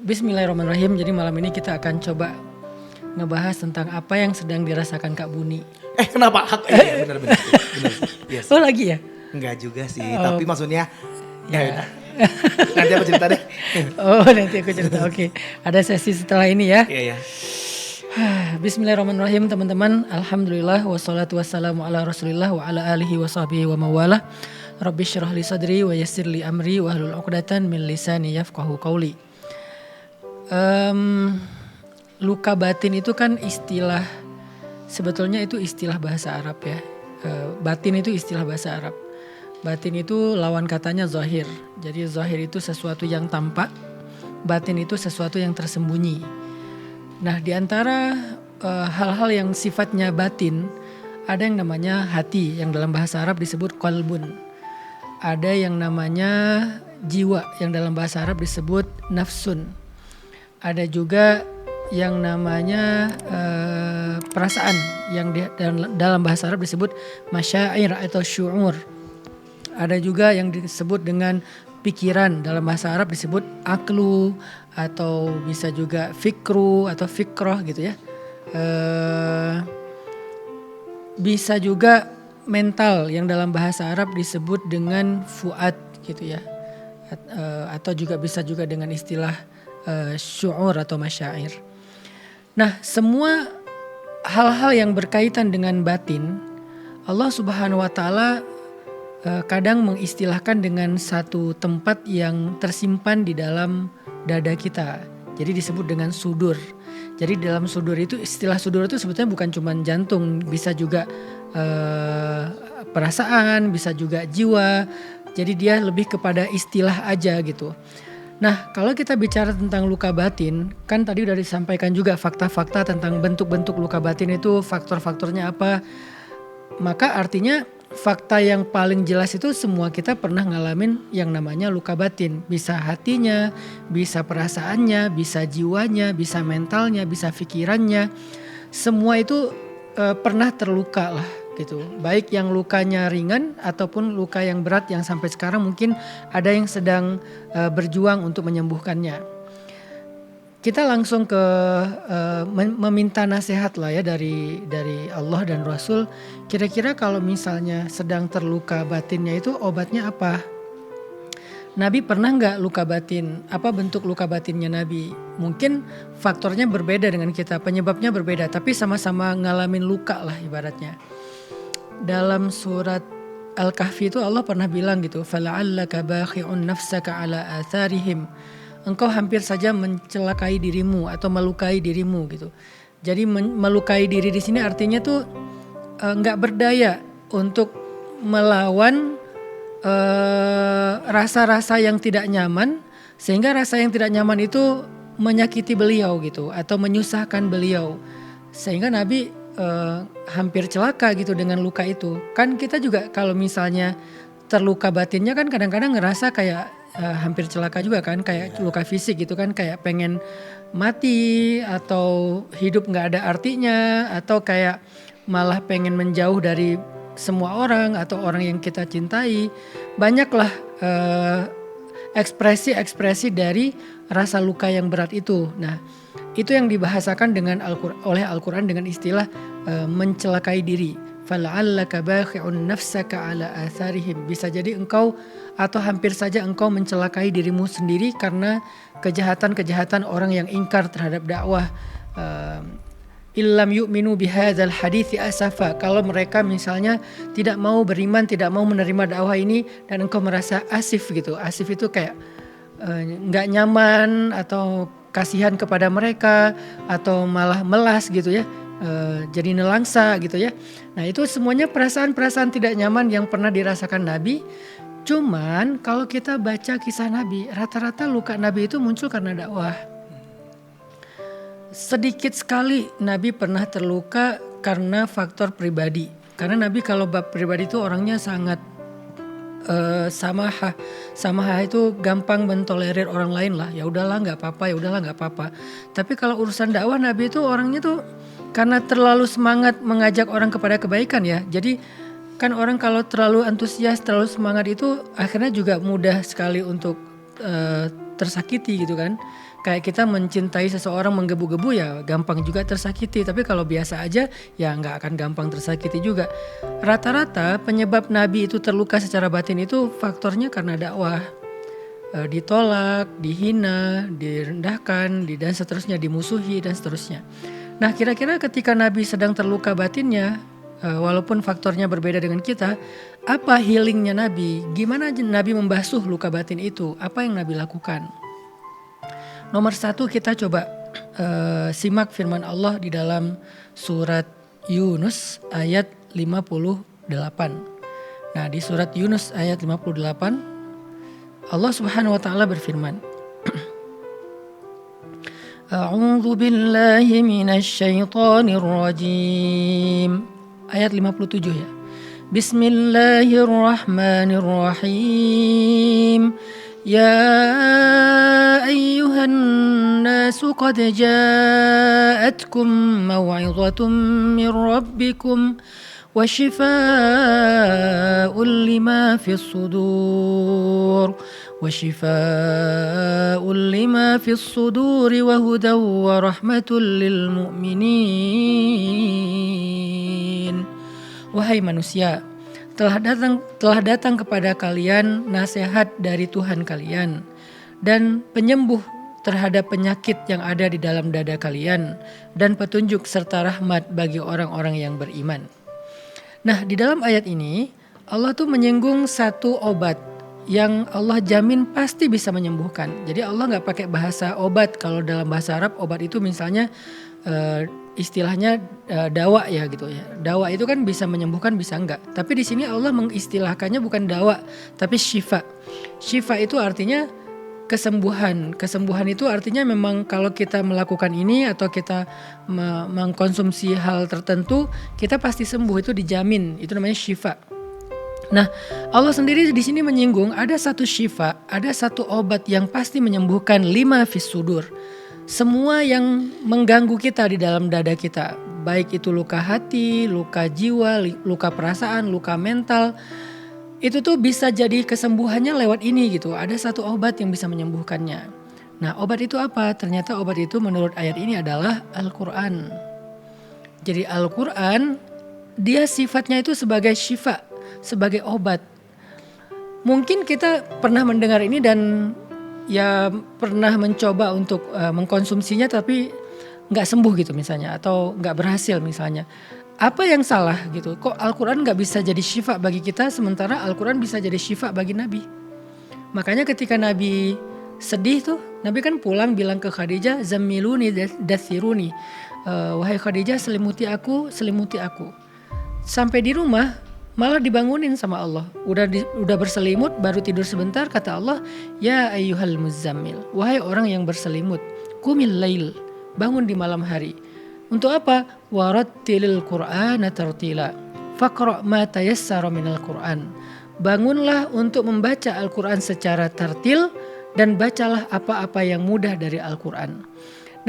Bismillahirrahmanirrahim. Jadi malam ini kita akan coba ngebahas tentang apa yang sedang dirasakan Kak Buni. Kenapa? Benar. Yes. Oh lagi ya? Enggak juga sih, tapi maksudnya ya. Nanti aku cerita deh. Oh nanti aku cerita, oke. Ada sesi setelah ini ya. Iya. Bismillahirrahmanirrahim teman-teman. Alhamdulillah wassalatu wassalamu ala rasulillah wa ala alihi wa sahbihi wa mawalah. Rabbi syrah li sadri wa yassir li amri wa hlul 'uqdatan min lisani yafqahu qawli. Luka batin itu kan istilah, sebetulnya itu istilah bahasa Arab ya. Batin itu istilah bahasa Arab. Batin itu lawan katanya zahir. Jadi zahir itu sesuatu yang tampak, batin itu sesuatu yang tersembunyi. Nah di antara hal-hal yang sifatnya batin, ada yang namanya hati, yang dalam bahasa Arab disebut qalbun. Ada yang namanya jiwa, yang dalam bahasa Arab disebut nafsun. Ada juga yang namanya perasaan, yang dalam bahasa Arab disebut masyair atau syu'ur. Ada juga yang disebut dengan pikiran, dalam bahasa Arab disebut aklu, atau bisa juga fikru atau fikroh gitu ya. Bisa juga mental, yang dalam bahasa Arab disebut dengan fuad gitu ya. Atau juga bisa juga dengan istilah syu'ur atau masyair. Nah, semua hal-hal yang berkaitan dengan batin, Allah Subhanahu wa taala kadang mengistilahkan dengan satu tempat yang tersimpan di dalam dada kita. Jadi disebut dengan sudur. Jadi dalam sudur itu, istilah sudur itu sebetulnya bukan cuma jantung, bisa juga perasaan, bisa juga jiwa. Jadi dia lebih kepada istilah aja gitu. Nah kalau kita bicara tentang luka batin, kan tadi udah disampaikan juga fakta-fakta tentang bentuk-bentuk luka batin itu, faktor-faktornya apa. Maka artinya fakta yang paling jelas itu semua kita pernah ngalamin yang namanya luka batin. Bisa hatinya, bisa perasaannya, bisa jiwanya, bisa mentalnya, bisa pikirannya. Semua itu pernah terluka lah gitu. Baik yang lukanya ringan ataupun luka yang berat yang sampai sekarang mungkin ada yang sedang berjuang untuk menyembuhkannya. Kita langsung ke meminta nasihat lah ya dari Allah dan Rasul. Kira-kira kalau misalnya sedang terluka batinnya itu obatnya apa? Nabi pernah nggak luka batin? Apa bentuk luka batinnya Nabi? Mungkin faktornya berbeda dengan kita, penyebabnya berbeda, tapi sama-sama ngalamin luka lah ibaratnya. Dalam surat Al-Kahfi itu Allah pernah bilang gitu, fala'allaka bakhi'un nafsaka ala atharihim. Engkau hampir saja mencelakai dirimu atau melukai dirimu gitu. Jadi melukai diri di sini artinya tuh nggak berdaya untuk melawan rasa-rasa yang tidak nyaman, sehingga rasa yang tidak nyaman itu menyakiti beliau gitu atau menyusahkan beliau, sehingga Nabi hampir celaka gitu dengan luka itu. Kan kita juga kalau misalnya terluka batinnya kan kadang-kadang ngerasa kayak hampir celaka juga kan, kayak luka fisik gitu kan, kayak pengen mati atau hidup nggak ada artinya, atau kayak malah pengen menjauh dari semua orang atau orang yang kita cintai. Banyaklah ekspresi-ekspresi dari rasa luka yang berat itu. Nah, itu yang dibahasakan oleh Al-Quran dengan istilah mencelakai diri. Fala'allaka bakhi'un nafsaka ala atharihim. Bisa jadi engkau atau hampir saja engkau mencelakai dirimu sendiri karena kejahatan-kejahatan orang yang ingkar terhadap dakwah. Illam yu'minu bihadzal hadithi asafa. Kalau mereka misalnya tidak mau beriman, tidak mau menerima dakwah ini, dan engkau merasa asif gitu. Asif itu kayak nggak nyaman atau kasihan kepada mereka, atau malah melas gitu ya, jadi nelangsa gitu ya. Nah itu semuanya perasaan-perasaan tidak nyaman yang pernah dirasakan Nabi. Cuman kalau kita baca kisah Nabi, rata-rata luka Nabi itu muncul karena dakwah. Sedikit sekali Nabi pernah terluka karena faktor pribadi. Karena Nabi kalau bab pribadi itu orangnya sangat samahah. Samahah itu gampang mentolerir orang lain lah. Ya udahlah nggak apa-apa, ya udahlah nggak apa-apa. Tapi kalau urusan dakwah Nabi itu orangnya tuh karena terlalu semangat mengajak orang kepada kebaikan ya. Jadi kan orang kalau terlalu antusias, terlalu semangat itu akhirnya juga mudah sekali untuk tersakiti gitu kan. Kayak kita mencintai seseorang menggebu-gebu ya gampang juga tersakiti. Tapi kalau biasa aja ya nggak akan gampang tersakiti juga. Rata-rata penyebab Nabi itu terluka secara batin itu faktornya karena dakwah. Ditolak, dihina, direndahkan, dan seterusnya, dimusuhi dan seterusnya. Nah kira-kira ketika Nabi sedang terluka batinnya, walaupun faktornya berbeda dengan kita, apa healingnya Nabi? Gimana Nabi membasuh luka batin itu? Apa yang Nabi lakukan? Nomor 1 kita coba simak firman Allah di dalam surat Yunus ayat 58. Nah di surat Yunus ayat 58 Allah subhanahu wa ta'ala berfirman, A'udzu billahi minasy syaithanir rajim. Ayat 57 ya. Bismillahirrahmanirrahim. Ya ayyuhan nasu qad ja'atkum maw'izatun min rabbikum wa shifaa'un lima fis sudur wa shifaa'un lima fis suduri wa hudaw wa rahmatul lil mu'minin. Wahai manusia, telah datang kepada kalian nasihat dari Tuhan kalian dan penyembuh terhadap penyakit yang ada di dalam dada kalian dan petunjuk serta rahmat bagi orang-orang yang beriman. Nah, di dalam ayat ini Allah tuh menyinggung satu obat yang Allah jamin pasti bisa menyembuhkan. Jadi Allah nggak pakai bahasa obat. Kalau dalam bahasa Arab obat itu misalnya istilahnya dawa ya gitu ya. Dawa itu kan bisa menyembuhkan bisa enggak. Tapi di sini Allah mengistilahkannya bukan dawa tapi syifa. Syifa itu artinya kesembuhan. Kesembuhan itu artinya memang kalau kita melakukan ini atau kita mengkonsumsi hal tertentu kita pasti sembuh, itu dijamin. Itu namanya syifa. Nah, Allah sendiri di sini menyinggung ada satu syifa, ada satu obat yang pasti menyembuhkan lima fis sudur. Semua yang mengganggu kita di dalam dada kita, baik itu luka hati, luka jiwa, luka perasaan, luka mental, itu tuh bisa jadi kesembuhannya lewat ini gitu. Ada satu obat yang bisa menyembuhkannya. Nah, obat itu apa? Ternyata obat itu menurut ayat ini adalah Al-Quran. Jadi Al-Quran dia sifatnya itu sebagai syifa, sebagai obat. Mungkin kita pernah mendengar ini dan ya pernah mencoba untuk mengkonsumsinya tapi nggak sembuh gitu misalnya, atau nggak berhasil misalnya. Apa yang salah gitu? Kok Al-Quran nggak bisa jadi syifa bagi kita sementara Al-Quran bisa jadi syifa bagi Nabi? Makanya ketika Nabi sedih tuh, Nabi kan pulang bilang ke Khadijah, Zammiluni dathiruni, wahai Khadijah selimuti aku, selimuti aku. Sampai di rumah malah dibangunin sama Allah. Udah berselimut, baru tidur sebentar, kata Allah, ya ayyuhal muzammil, wahai orang yang berselimut, qumil lail, bangun di malam hari. Untuk apa? Warattilil Qur'ana tartila, faqra' ma tayassara minal Qur'an. Bangunlah untuk membaca Al-Quran secara tartil dan bacalah apa-apa yang mudah dari Al-Quran.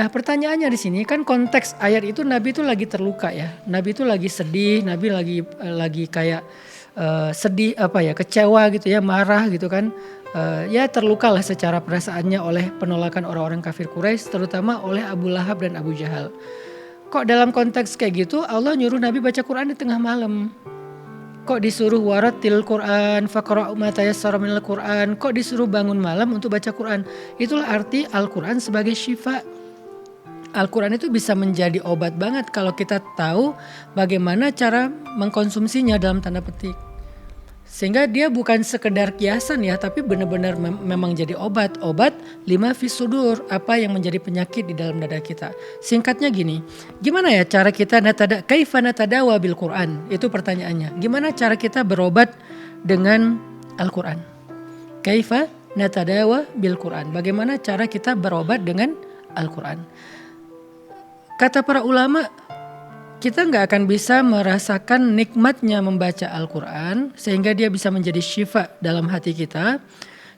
Nah, pertanyaannya di sini kan konteks ayat itu Nabi itu lagi terluka ya. Nabi itu lagi sedih, Nabi lagi kayak sedih kecewa gitu ya, marah gitu kan. Ya terlukalah secara perasaannya oleh penolakan orang-orang kafir Quraisy, terutama oleh Abu Lahab dan Abu Jahal. Kok dalam konteks kayak gitu Allah nyuruh Nabi baca Quran di tengah malam? Kok disuruh warattil Quran, faqra'u ma tayassara minal Quran? Kok disuruh bangun malam untuk baca Quran? Itulah arti Al-Quran sebagai syifa. Al-Quran itu bisa menjadi obat banget kalau kita tahu bagaimana cara mengkonsumsinya dalam tanda petik. Sehingga dia bukan sekedar kiasan ya, tapi benar-benar memang jadi obat. Obat lima fis sudur, apa yang menjadi penyakit di dalam dada kita. Singkatnya gini, gimana ya cara kita kaifa natadawa bil Quran? Itu pertanyaannya. Gimana cara kita berobat dengan Al-Quran? Kaifa natadawa bil Quran? Bagaimana cara kita berobat dengan Al-Quran? Kata para ulama, kita nggak akan bisa merasakan nikmatnya membaca Al-Quran sehingga dia bisa menjadi syifa dalam hati kita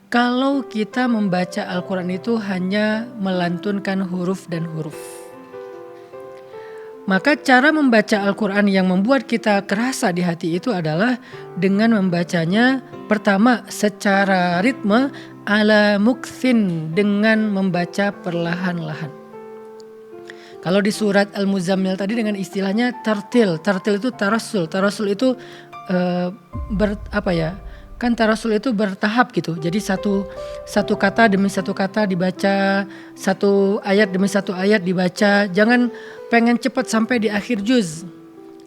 kalau kita membaca Al-Quran itu hanya melantunkan huruf dan huruf. Maka cara membaca Al-Quran yang membuat kita kerasa di hati itu adalah dengan membacanya pertama secara ritme ala mukthin, dengan membaca perlahan-lahan. Kalau di surat Al-Muzammil tadi dengan istilahnya tartil itu tarasul itu kan tarasul itu bertahap gitu. Jadi satu kata demi satu kata dibaca, satu ayat demi satu ayat dibaca. Jangan pengen cepat sampai di akhir juz.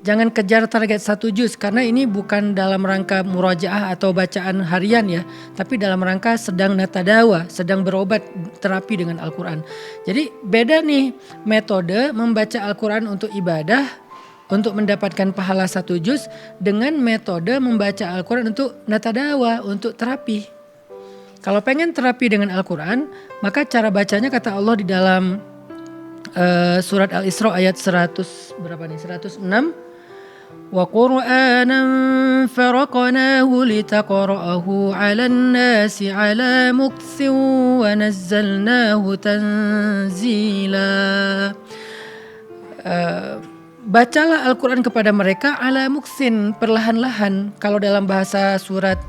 Jangan kejar target satu juz, karena ini bukan dalam rangka murajaah atau bacaan harian ya, tapi dalam rangka sedang natadawa, sedang berobat terapi dengan Al-Quran. Jadi beda nih metode membaca Al-Quran untuk ibadah, untuk mendapatkan pahala satu juz, dengan metode membaca Al-Quran untuk natadawa, untuk terapi. Kalau pengen terapi dengan Al-Quran, maka cara bacanya kata Allah di dalam surat Al-Isra ayat 106. Wa Qur'anan faraqnahu litaqra'ahu 'alan nasi 'ala muktsin wa nazzalnahu tanzila. Bacalah Al-Quran kepada mereka ala muksin, perlahan-lahan. Kalau dalam bahasa surat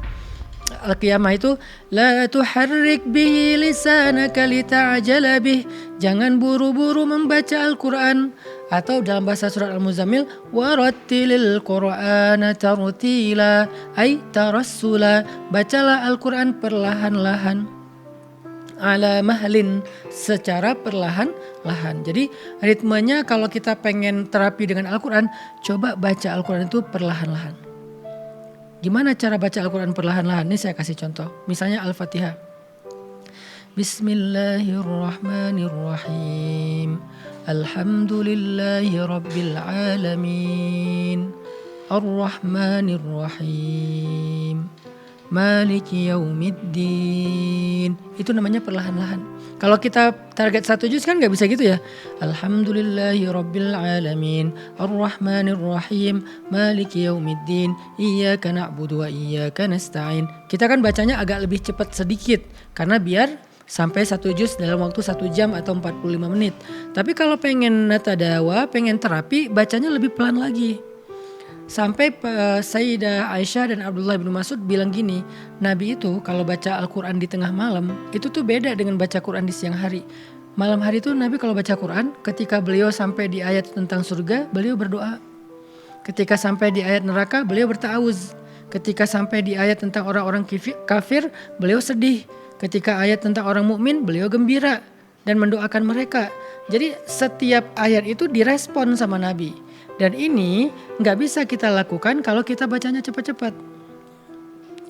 Al-Qiyamah itu la tuharrik bihi lisanaka lita'jala bih, jangan buru-buru membaca Al-Quran. Atau dalam bahasa surat Al-Muzammil warattilil Qur'ana tartila, ay tarassula, bacalah Al-Quran perlahan-lahan, ala mahlin, secara perlahan-lahan. Jadi ritmenya kalau kita pengen terapi dengan Al-Quran, coba baca Al-Quran itu perlahan-lahan. Gimana cara baca Al-Quran perlahan-lahan? Ini saya kasih contoh. Misalnya Al-Fatihah. Bismillahirrahmanirrahim. Alhamdulillahi rabbil alamin. Ar-Rahmanir-Rahim. Maliki yaumiddin. Itu namanya perlahan-lahan. Kalau kita target satu juz kan gak bisa gitu ya. Alhamdulillahi rabbil alamin. Ar-Rahmanir-Rahim. Maliki yaumiddin. Iyyaka na'budu wa iyyaka nasta'in. Kita kan bacanya agak lebih cepat sedikit, karena biar sampai satu juz dalam waktu 1 jam atau 45 menit. Tapi kalau pengen natadawa, pengen terapi, bacanya lebih pelan lagi. Sampai Sayyidah Aisyah dan Abdullah bin Mas'ud bilang gini, Nabi itu kalau baca Al-Quran di tengah malam, itu tuh beda dengan baca Quran di siang hari. Malam hari itu Nabi kalau baca Quran, ketika beliau sampai di ayat tentang surga, beliau berdoa. Ketika sampai di ayat neraka, beliau berta'awuz. Ketika sampai di ayat tentang orang-orang kafir, beliau sedih. Ketika ayat tentang orang mukmin, beliau gembira dan mendoakan mereka. Jadi setiap ayat itu direspon sama Nabi. Dan ini nggak bisa kita lakukan kalau kita bacanya cepat-cepat.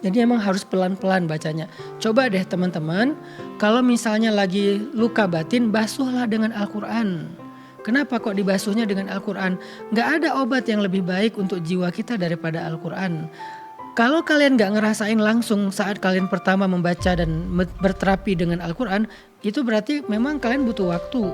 Jadi emang harus pelan-pelan bacanya. Coba deh teman-teman, kalau misalnya lagi luka batin, basuhlah dengan Al-Quran. Kenapa kok dibasuhnya dengan Al-Quran? Nggak ada obat yang lebih baik untuk jiwa kita daripada Al-Quran. Kalau kalian gak ngerasain langsung saat kalian pertama membaca dan berterapi dengan Al-Quran, itu berarti memang kalian butuh waktu.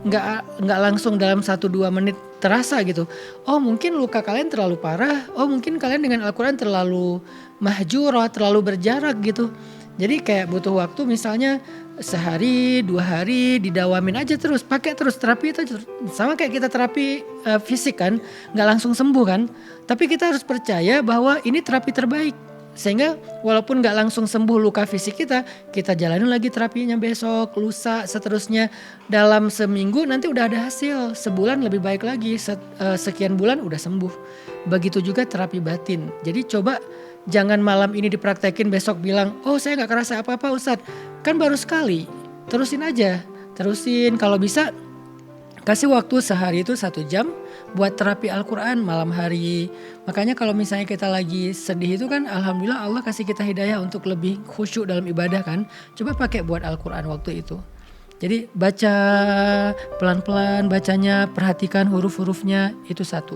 Nggak langsung dalam 1-2 menit terasa gitu. Oh mungkin luka kalian terlalu parah, oh mungkin kalian dengan Al-Quran terlalu mahjurah, terlalu berjarak gitu. Jadi kayak butuh waktu, misalnya sehari 2 hari didawamin aja terus, pakai terus terapi itu sama kayak kita terapi fisik kan, nggak langsung sembuh kan. Tapi kita harus percaya bahwa ini terapi terbaik, sehingga walaupun nggak langsung sembuh luka fisik kita jalanin lagi terapinya besok, lusa, seterusnya. Dalam seminggu nanti udah ada hasil, sebulan lebih baik lagi, sekian bulan udah sembuh. Begitu juga terapi batin. Jadi coba jangan malam ini dipraktekin, besok bilang, oh saya gak kerasa apa-apa Ustadz. Kan baru sekali, terusin aja. Terusin, kalau bisa kasih waktu sehari itu 1 jam buat terapi Al-Quran malam hari. Makanya kalau misalnya kita lagi sedih itu kan alhamdulillah Allah kasih kita hidayah untuk lebih khusyuk dalam ibadah kan. Coba pakai buat Al-Quran waktu itu. Jadi baca pelan-pelan bacanya, perhatikan huruf-hurufnya, itu satu.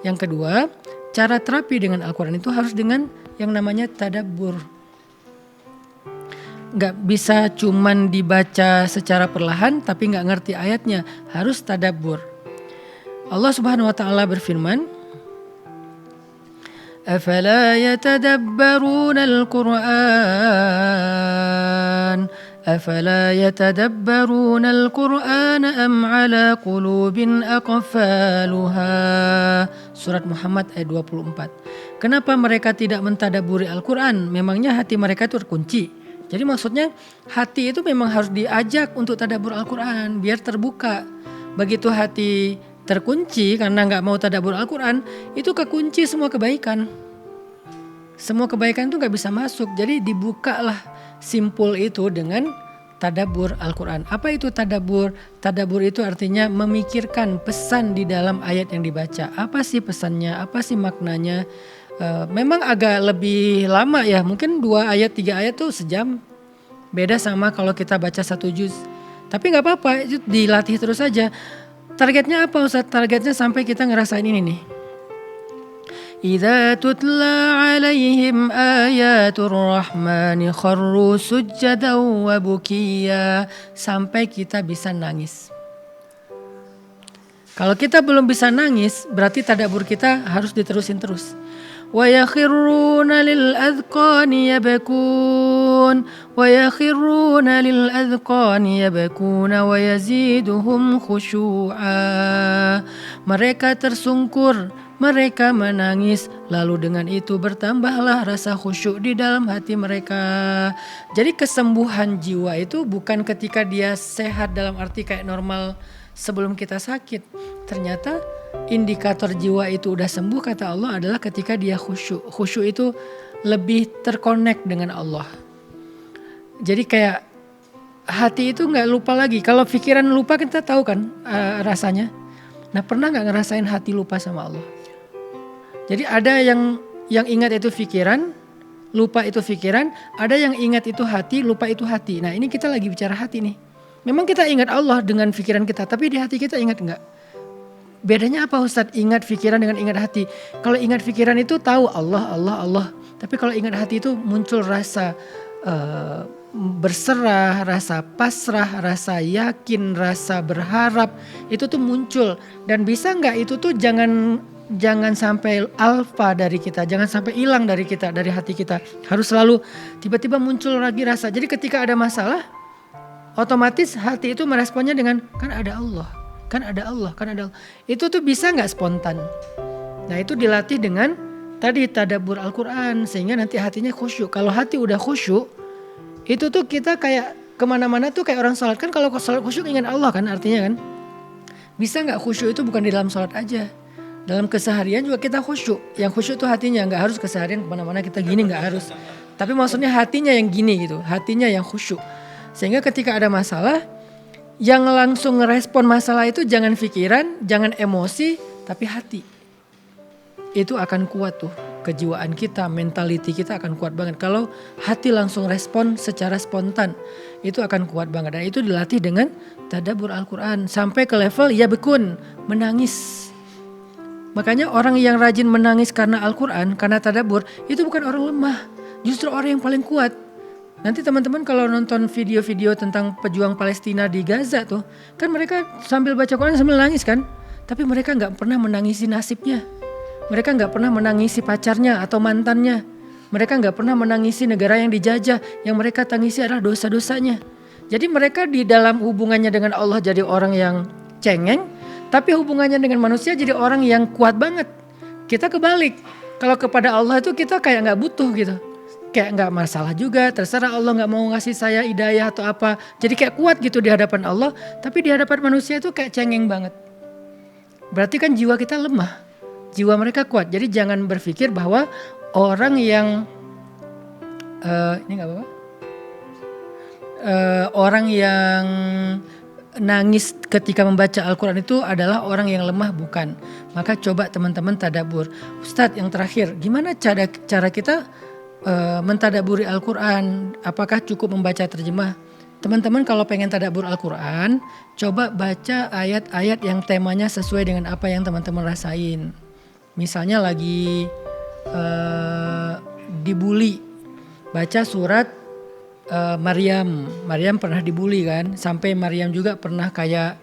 Yang kedua, cara terapi dengan Al-Quran itu harus dengan yang namanya tadabbur. Gak bisa cuman dibaca secara perlahan tapi gak ngerti ayatnya, harus tadabbur. Allah Subhanahu wa taala berfirman, "Afala yatadabbaruna al-Qur'an? Afala yatadabbaruna al-Qur'an am 'ala qulubin aqfaluha?" Surat Muhammad ayat 24. Kenapa mereka tidak mentadabburi Al-Quran? Memangnya hati mereka itu terkunci? Jadi maksudnya hati itu memang harus diajak untuk tadabbur Al-Quran biar terbuka. Begitu hati terkunci karena nggak mau tadabbur Al-Quran, itu kekunci semua kebaikan. Semua kebaikan itu nggak bisa masuk. Jadi dibukalah simpul itu dengan tadabbur Al-Quran. Apa itu tadabbur? Tadabbur itu artinya memikirkan pesan di dalam ayat yang dibaca. Apa sih pesannya? Apa sih maknanya? Memang agak lebih lama ya, mungkin 2 ayat 3 ayat tuh sejam. Beda sama kalau kita baca 1 juz. Tapi gak apa-apa, itu dilatih terus saja. Targetnya apa Ustaz? Targetnya sampai kita ngerasain ini nih. Idza tutla alaihim ayatur rahmani kharru sujjadan wa bukiya. Sampai kita bisa nangis. Kalau kita belum bisa nangis, berarti tadabbur kita harus diterusin terus. وَيَخِرُّونَ لِلْأَذْقَانِ يَبْكُونَ وَيَخِرُّونَ لِلْأَذْقَانِ يَبْكُونَ وَيَزِيدُهُمْ خُشُوعًا. Mereka tersungkur, mereka menangis, lalu dengan itu bertambahlah rasa khusyuk di dalam hati mereka. Jadi kesembuhan jiwa itu bukan ketika dia sehat dalam arti kayak normal sebelum kita sakit. Ternyata indikator jiwa itu udah sembuh kata Allah adalah ketika dia khusyuk. Khusyuk itu lebih terkonek dengan Allah. Jadi kayak hati itu gak lupa lagi. Kalau pikiran lupa kita tahu kan rasanya. Nah pernah gak ngerasain hati lupa sama Allah? Jadi ada yang ingat itu pikiran, lupa itu pikiran. Ada yang ingat itu hati, lupa itu hati. Nah ini kita lagi bicara hati nih. Memang kita ingat Allah dengan pikiran kita, tapi di hati kita ingat enggak? Bedanya apa Ustadz? Ingat pikiran dengan ingat hati. Kalau ingat pikiran itu tahu Allah, Allah, Allah. Tapi kalau ingat hati itu muncul rasa berserah, rasa pasrah, rasa yakin, rasa berharap. Itu tuh muncul. Dan bisa nggak itu tuh jangan sampai alfa dari kita. Jangan sampai hilang dari kita, dari hati kita. Harus selalu tiba-tiba muncul lagi rasa. Jadi ketika ada masalah, otomatis hati itu meresponnya dengan kan ada Allah. Kan ada Allah, kan ada Allah. Itu tuh bisa gak spontan. Nah itu dilatih dengan tadi tadabbur Al-Quran. Sehingga nanti hatinya khusyuk. Kalau hati udah khusyuk, itu tuh kita kayak kemana-mana tuh kayak orang sholat. Kan kalau sholat khusyuk ingat Allah kan artinya kan. Bisa gak khusyuk itu bukan di dalam sholat aja. Dalam keseharian juga kita khusyuk. Yang khusyuk tuh hatinya, gak harus keseharian kemana-mana kita gini gak harus. Tapi maksudnya hatinya yang gini gitu. Hatinya yang khusyuk. Sehingga ketika ada masalah, yang langsung ngerespon masalah itu jangan pikiran, jangan emosi, tapi hati. Itu akan kuat tuh. Kejiwaan kita, mentality kita akan kuat banget. Kalau hati langsung respon secara spontan, itu akan kuat banget. Dan itu dilatih dengan tadabbur Al-Quran. Sampai ke level ya bekun, menangis. Makanya orang yang rajin menangis karena Al-Quran, karena tadabbur, itu bukan orang lemah. Justru orang yang paling kuat. Nanti teman-teman kalau nonton video-video tentang pejuang Palestina di Gaza tuh, kan mereka sambil baca Quran sambil nangis kan? Tapi mereka gak pernah menangisi nasibnya. Mereka gak pernah menangisi pacarnya atau mantannya. Mereka gak pernah menangisi negara yang dijajah. Yang mereka tangisi adalah dosa-dosanya. Jadi mereka di dalam hubungannya dengan Allah jadi orang yang cengeng, tapi hubungannya dengan manusia jadi orang yang kuat banget. Kita kebalik. Kalau kepada Allah itu kita kayak gak butuh gitu. Kayak gak masalah juga, terserah Allah gak mau ngasih saya hidayah atau apa. Jadi kayak kuat gitu di hadapan Allah, tapi di hadapan manusia itu kayak cengeng banget. Berarti kan jiwa kita lemah, jiwa mereka kuat. Jadi jangan berpikir bahwa orang yang, ini gak apa-apa. Orang yang nangis ketika membaca Al-Quran itu adalah orang yang lemah, bukan. Maka coba teman-teman tadabbur. Ustadz yang terakhir, gimana cara kita mentadaburi Al-Quran? Apakah cukup membaca terjemah? Teman-teman kalau pengen tadabbur Al-Quran, coba baca ayat-ayat yang temanya sesuai dengan apa yang teman-teman rasain. Misalnya lagi dibully, baca surat Maryam. Maryam pernah dibully kan, sampai Maryam juga pernah kayak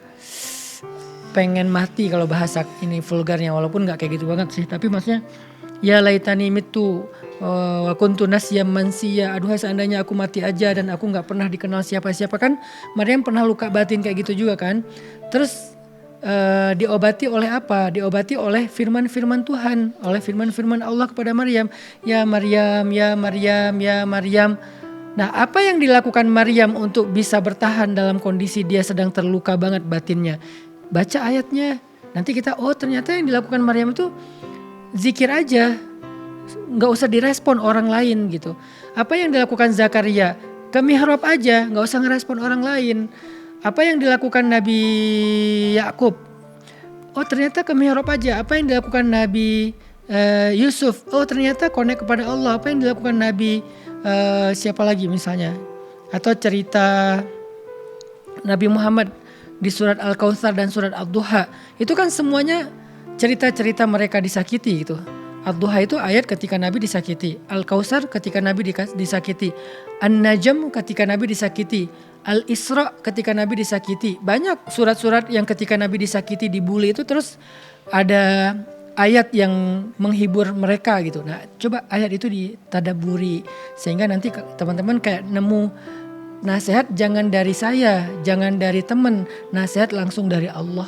pengen mati kalau bahasa ini vulgarnya, walaupun gak kayak gitu banget sih. Tapi maksudnya ya laitani mitu wa kuntu nasyan mansiya, aduh seandainya aku mati aja dan aku gak pernah dikenal siapa-siapa. Kan Maryam pernah luka batin kayak gitu juga kan. Terus diobati oleh apa? Diobati oleh firman-firman Tuhan, oleh firman-firman Allah kepada Maryam. Ya Maryam, ya Maryam, ya Maryam. Nah, apa yang dilakukan Maryam untuk bisa bertahan dalam kondisi dia sedang terluka banget batinnya? Baca ayatnya. Nanti kita, oh ternyata yang dilakukan Maryam itu zikir aja. Nggak usah direspon orang lain gitu. Apa yang dilakukan Zakaria? Ke mihrab aja, nggak usah ngerespon orang lain. Apa yang dilakukan Nabi Yakub? Oh ternyata ke mihrab aja. Apa yang dilakukan Nabi Yusuf? Oh ternyata connect kepada Allah. Apa yang dilakukan Nabi siapa lagi misalnya? Atau cerita Nabi Muhammad di surat Al-Kautsar dan surat Ad-Duha. Itu kan semuanya cerita-cerita mereka disakiti gitu. Ad-Duha itu ayat ketika Nabi disakiti. Al-Kautsar ketika Nabi disakiti. An-Najm ketika Nabi disakiti. Al-Isra ketika Nabi disakiti. Banyak surat-surat yang ketika Nabi disakiti, dibully itu terus ada ayat yang menghibur mereka gitu. Nah coba ayat itu ditadaburi. Sehingga nanti teman-teman kayak nemu nasihat jangan dari saya, jangan dari teman, nasihat langsung dari Allah.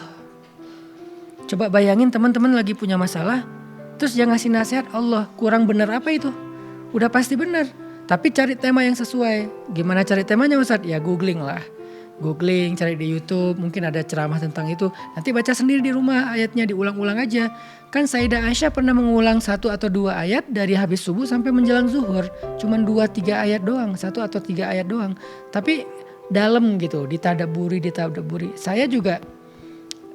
Coba bayangin teman-teman lagi punya masalah, terus yang ngasih nasihat Allah, kurang benar apa itu? Udah pasti benar, tapi cari tema yang sesuai. Gimana cari temanya Ustadz? Ya googling lah. Googling, cari di YouTube, mungkin ada ceramah tentang itu. Nanti baca sendiri di rumah ayatnya, diulang-ulang aja. Kan Sayyidah Aisyah pernah mengulang 1 atau 2 ayat dari habis subuh sampai menjelang zuhur. Cuman 2-3 ayat doang, 1 atau 3 ayat doang. Tapi dalam gitu, ditadaburi. Saya juga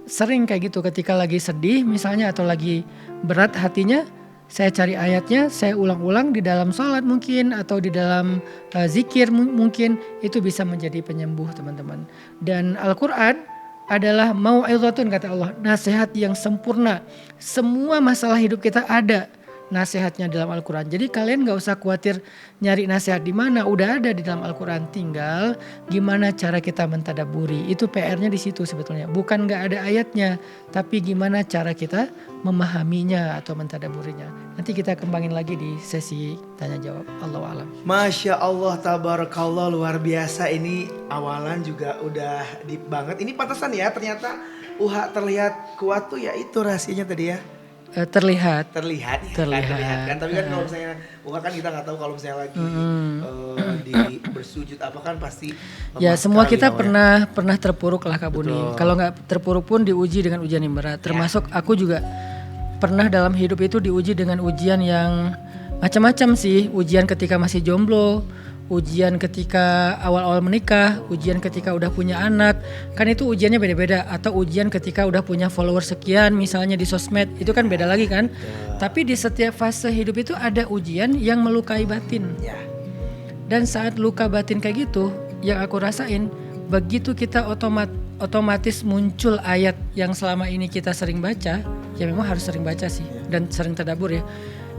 sering kayak gitu ketika lagi sedih misalnya atau lagi berat hatinya. Saya cari ayatnya, saya ulang-ulang di dalam sholat mungkin atau di dalam zikir mungkin. Itu bisa menjadi penyembuh teman-teman. Dan Al-Quran adalah mau'izatun kata Allah, nasihat yang sempurna. Semua masalah hidup kita ada nasihatnya dalam Al-Quran. Jadi kalian gak usah khawatir nyari nasihat di mana, udah ada di dalam Al-Quran. Tinggal gimana cara kita mentadaburi. Itu PR-nya di situ sebetulnya. Bukan gak ada ayatnya, tapi gimana cara kita memahaminya atau mentadaburinya. Nanti kita kembangin lagi di sesi tanya jawab. Allahu a'lam. Masya Allah, tabarakallah, luar biasa. Ini awalan juga udah deep banget. Ini pantesan ya, ternyata terlihat kuat tuh ya, itu rahasianya tadi ya. Terlihat ya, terlihat kan. Tapi kan kalau misalnya kan kita nggak tahu kalau misalnya lagi di bersujud apa kan pasti ya semua kita pernah terpuruk lah Kak Buni. Kalau nggak terpuruk pun diuji dengan ujian yang berat. Termasuk aku juga pernah dalam hidup itu diuji dengan ujian yang macam-macam sih. Ujian ketika masih jomblo, ujian ketika awal-awal menikah, ujian ketika udah punya anak, kan itu ujiannya beda-beda. Atau ujian ketika udah punya follower sekian misalnya di sosmed, itu kan beda lagi kan. Tapi di setiap fase hidup itu ada ujian yang melukai batin. Dan saat luka batin kayak gitu, yang aku rasain, begitu kita otomatis muncul ayat yang selama ini kita sering baca, ya memang harus sering baca sih dan sering tadabbur ya.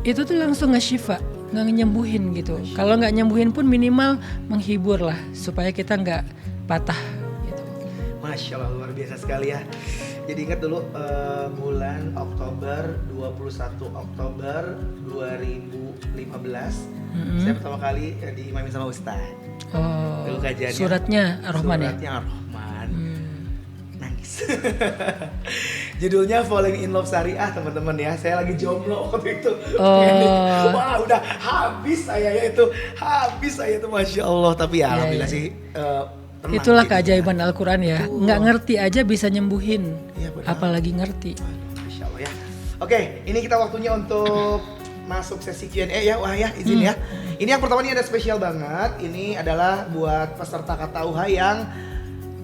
Itu tuh langsung nge-syifa, nggak nyembuhin gitu. Kalau nggak nyembuhin pun minimal menghibur lah supaya kita nggak patah gitu. Masya Allah, luar biasa sekali ya. Jadi ingat dulu bulan Oktober, 21 Oktober 2015 saya pertama kali diimamin sama Ustaz. Oh, suratnya Ar-Rahman ya? Suratnya Ar-Rahman. Nangis. Judulnya Falling in Love Syariah teman-teman ya. Saya lagi jomblo waktu itu. Wah udah habis saya itu. Masya Allah. Tapi ya alhamdulillah sih tenang. Itulah keajaiban Al-Quran ya. Nggak ngerti aja bisa nyembuhin. Ya, apalagi ngerti. Masya Allah ya. Oke, ini kita waktunya untuk masuk sesi Q&A ya. Wah ya izin ya. Ini yang pertama ini ada spesial banget. Ini adalah buat peserta Kata UHA yang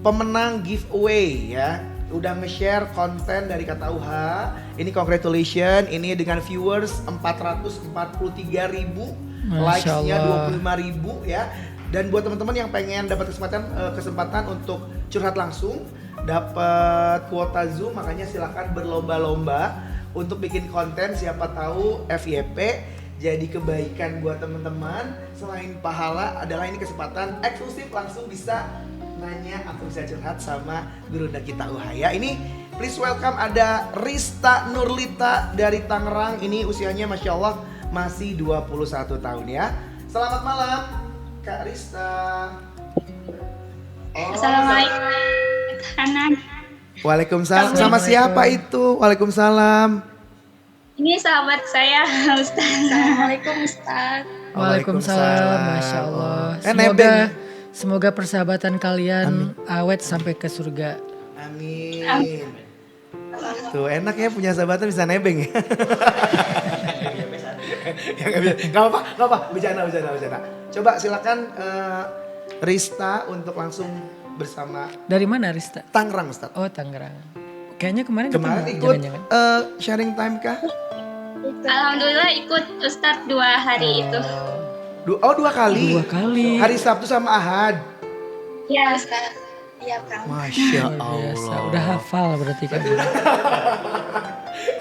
pemenang giveaway ya. Udah nge-share konten dari Kata UHA. Ini congratulations. Ini dengan viewers 443.000, likes-nya 25.000 ya. Dan buat teman-teman yang pengen dapat kesempatan untuk curhat langsung, dapat kuota Zoom, makanya silakan berlomba-lomba untuk bikin konten, siapa tahu FYP jadi kebaikan buat teman-teman. Selain pahala adalah ini kesempatan eksklusif, langsung bisa nanya atau bisa curhat sama Gurunda kita UHA. Ini please welcome ada Rista Nurlita dari Tangerang. Ini usianya Masya Allah masih 21 tahun ya. Selamat malam Kak Rista. Assalamualaikum. Waalaikumsalam. Sama siapa itu? Waalaikumsalam. Ini sahabat saya, Ustaz. Assalamualaikum Ustaz. Waalaikumsalam, Masya Allah. Nebeng. Semoga persahabatan kalian awet sampai ke surga. Amin. Tuh enak ya punya sahabatan bisa nebeng ya. Ya gak apa-apa, bercanda. Coba silakan Rista untuk langsung bersama. Dari mana Rista? Tangerang Ustaz. Oh Tangerang. Kayaknya kemarin ikut sharing time kah? Alhamdulillah ikut Ustadz 2 hari itu. 2 kali? 2 kali. Hari Sabtu sama Ahad? Ya Ustadz, iya Kang. Masya Biasa. Allah. Udah hafal berarti kan.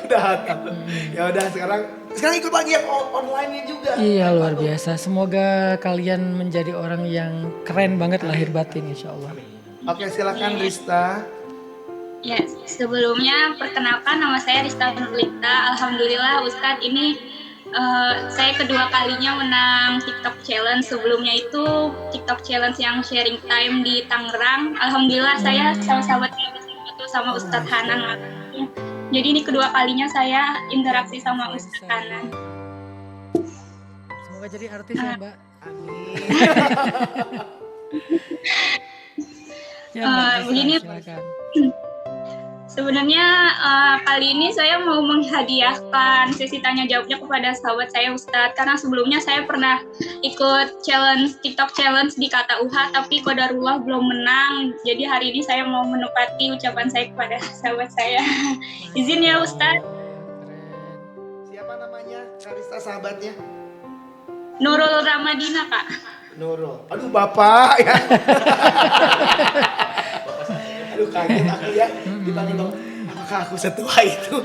Udah hafal. Ya udah sekarang ikut lagi yang online-nya juga. Iya luar biasa. Semoga kalian menjadi orang yang keren banget lahir batin insya Allah. Oke silakan Rista. Ya, sebelumnya perkenalkan nama saya Rista Nurlita. Alhamdulillah Ustadz ini saya kedua kalinya menang TikTok Challenge. Sebelumnya itu TikTok Challenge yang sharing time di Tangerang. Alhamdulillah saya sama sahabatnya itu sama Ustadz Hanan. Jadi ini kedua kalinya saya interaksi sama Ustadz Hanan. Semoga jadi artis ya Mbak. Amin. Ya, Mbak, begini. silakan. Sebenarnya kali ini saya mau menghadiahkan sesi tanya jawabnya kepada sahabat saya Ustadz. Karena sebelumnya saya pernah ikut TikTok challenge di Kata UHA tapi qadarullah belum menang. Jadi hari ini saya mau menepati ucapan saya kepada sahabat saya. Izin ya Ustadz. Siapa namanya Karista sahabatnya? Nurul Ramadina Kak. Nurul. Aduh Bapak ya. Aduh kaget aku ya. Ditanya dong, apakah aku setua itu?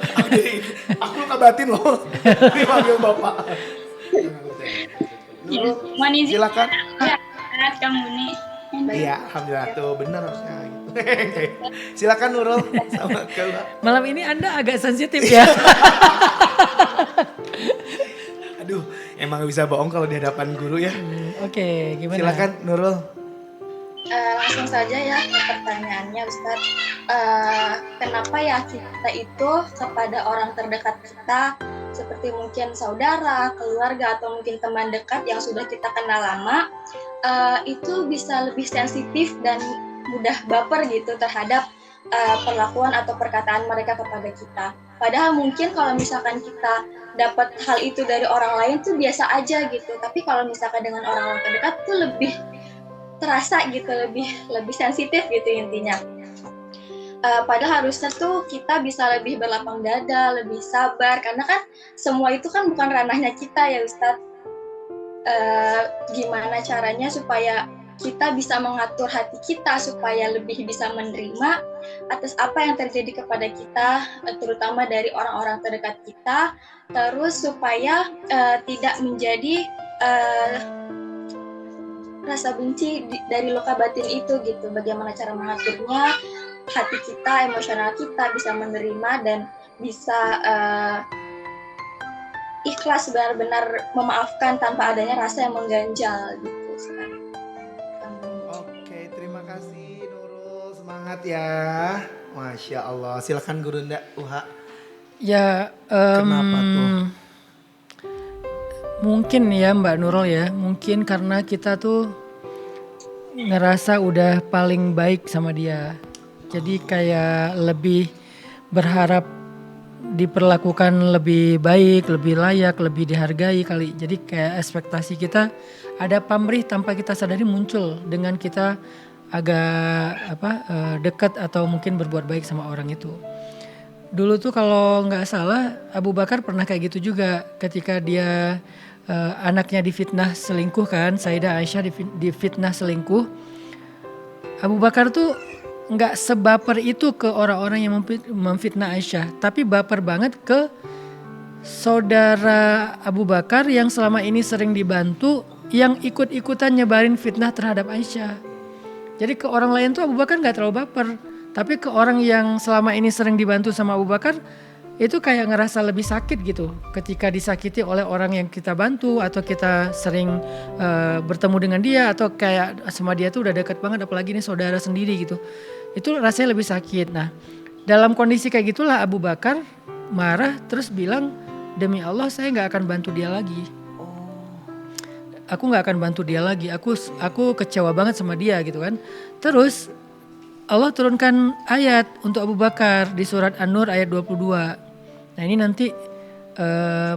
Aku luka batin loh. Dipanggil Bapak. Nurul, Mohon izin. silakan. Ya, Kang Buni. Iya, alhamdulillah tuh benar harusnya gitu. Silakan Nurul sama Kak. Malam ini Anda agak sensitif ya. Aduh, emang gak bisa bohong kalau di hadapan guru ya. Oke, gimana? Silakan Nurul. Langsung saja ya ke pertanyaannya Ustadz. Kenapa ya kita itu kepada orang terdekat kita seperti mungkin saudara, keluarga atau mungkin teman dekat yang sudah kita kenal lama itu bisa lebih sensitif dan mudah baper gitu terhadap perlakuan atau perkataan mereka kepada kita. Padahal mungkin kalau misalkan kita dapat hal itu dari orang lain tuh biasa aja gitu. Tapi kalau misalkan dengan orang-orang terdekat tuh lebih terasa gitu, lebih sensitif gitu intinya. Padahal harusnya tuh kita bisa lebih berlapang dada, lebih sabar karena kan semua itu kan bukan ranahnya kita ya Ustadz. Gimana caranya supaya kita bisa mengatur hati kita supaya lebih bisa menerima atas apa yang terjadi kepada kita, terutama dari orang-orang terdekat kita, terus supaya tidak menjadi rasa benci dari luka batin itu gitu. Bagaimana cara mengaturnya, hati kita, emosional kita bisa menerima dan bisa ikhlas benar-benar memaafkan tanpa adanya rasa yang mengganjal gitu. Oke, terima kasih Nurul, semangat ya. Masya Allah, silakan Guru Nda UHA. Ya, Kenapa tuh? mungkin ya Mbak Nurul ya, mungkin karena kita tuh ngerasa udah paling baik sama dia. Jadi kayak lebih berharap diperlakukan lebih baik, lebih layak, lebih dihargai kali. Jadi kayak ekspektasi kita ada pamrih tanpa kita sadari muncul dengan kita agak dekat atau mungkin berbuat baik sama orang itu. Dulu tuh kalau nggak salah Abu Bakar pernah kayak gitu juga ketika dia anaknya difitnah selingkuh kan, Sayyidah Aisyah difitnah selingkuh. Abu Bakar tuh nggak sebaper itu ke orang-orang yang memfitnah Aisyah, tapi baper banget ke saudara Abu Bakar yang selama ini sering dibantu, yang ikut-ikutan nyebarin fitnah terhadap Aisyah. Jadi ke orang lain tuh Abu Bakar nggak terlalu baper, tapi ke orang yang selama ini sering dibantu sama Abu Bakar itu kayak ngerasa lebih sakit gitu ketika disakiti oleh orang yang kita bantu atau kita sering bertemu dengan dia atau kayak sama dia tuh udah deket banget, apalagi ini saudara sendiri gitu. Itu rasanya lebih sakit. Nah, dalam kondisi kayak gitulah Abu Bakar marah terus bilang, demi Allah saya nggak akan bantu dia lagi. aku nggak akan bantu dia lagi. Aku kecewa banget sama dia gitu kan. Terus Allah turunkan ayat untuk Abu Bakar di surat An-Nur ayat 22. Nah ini nanti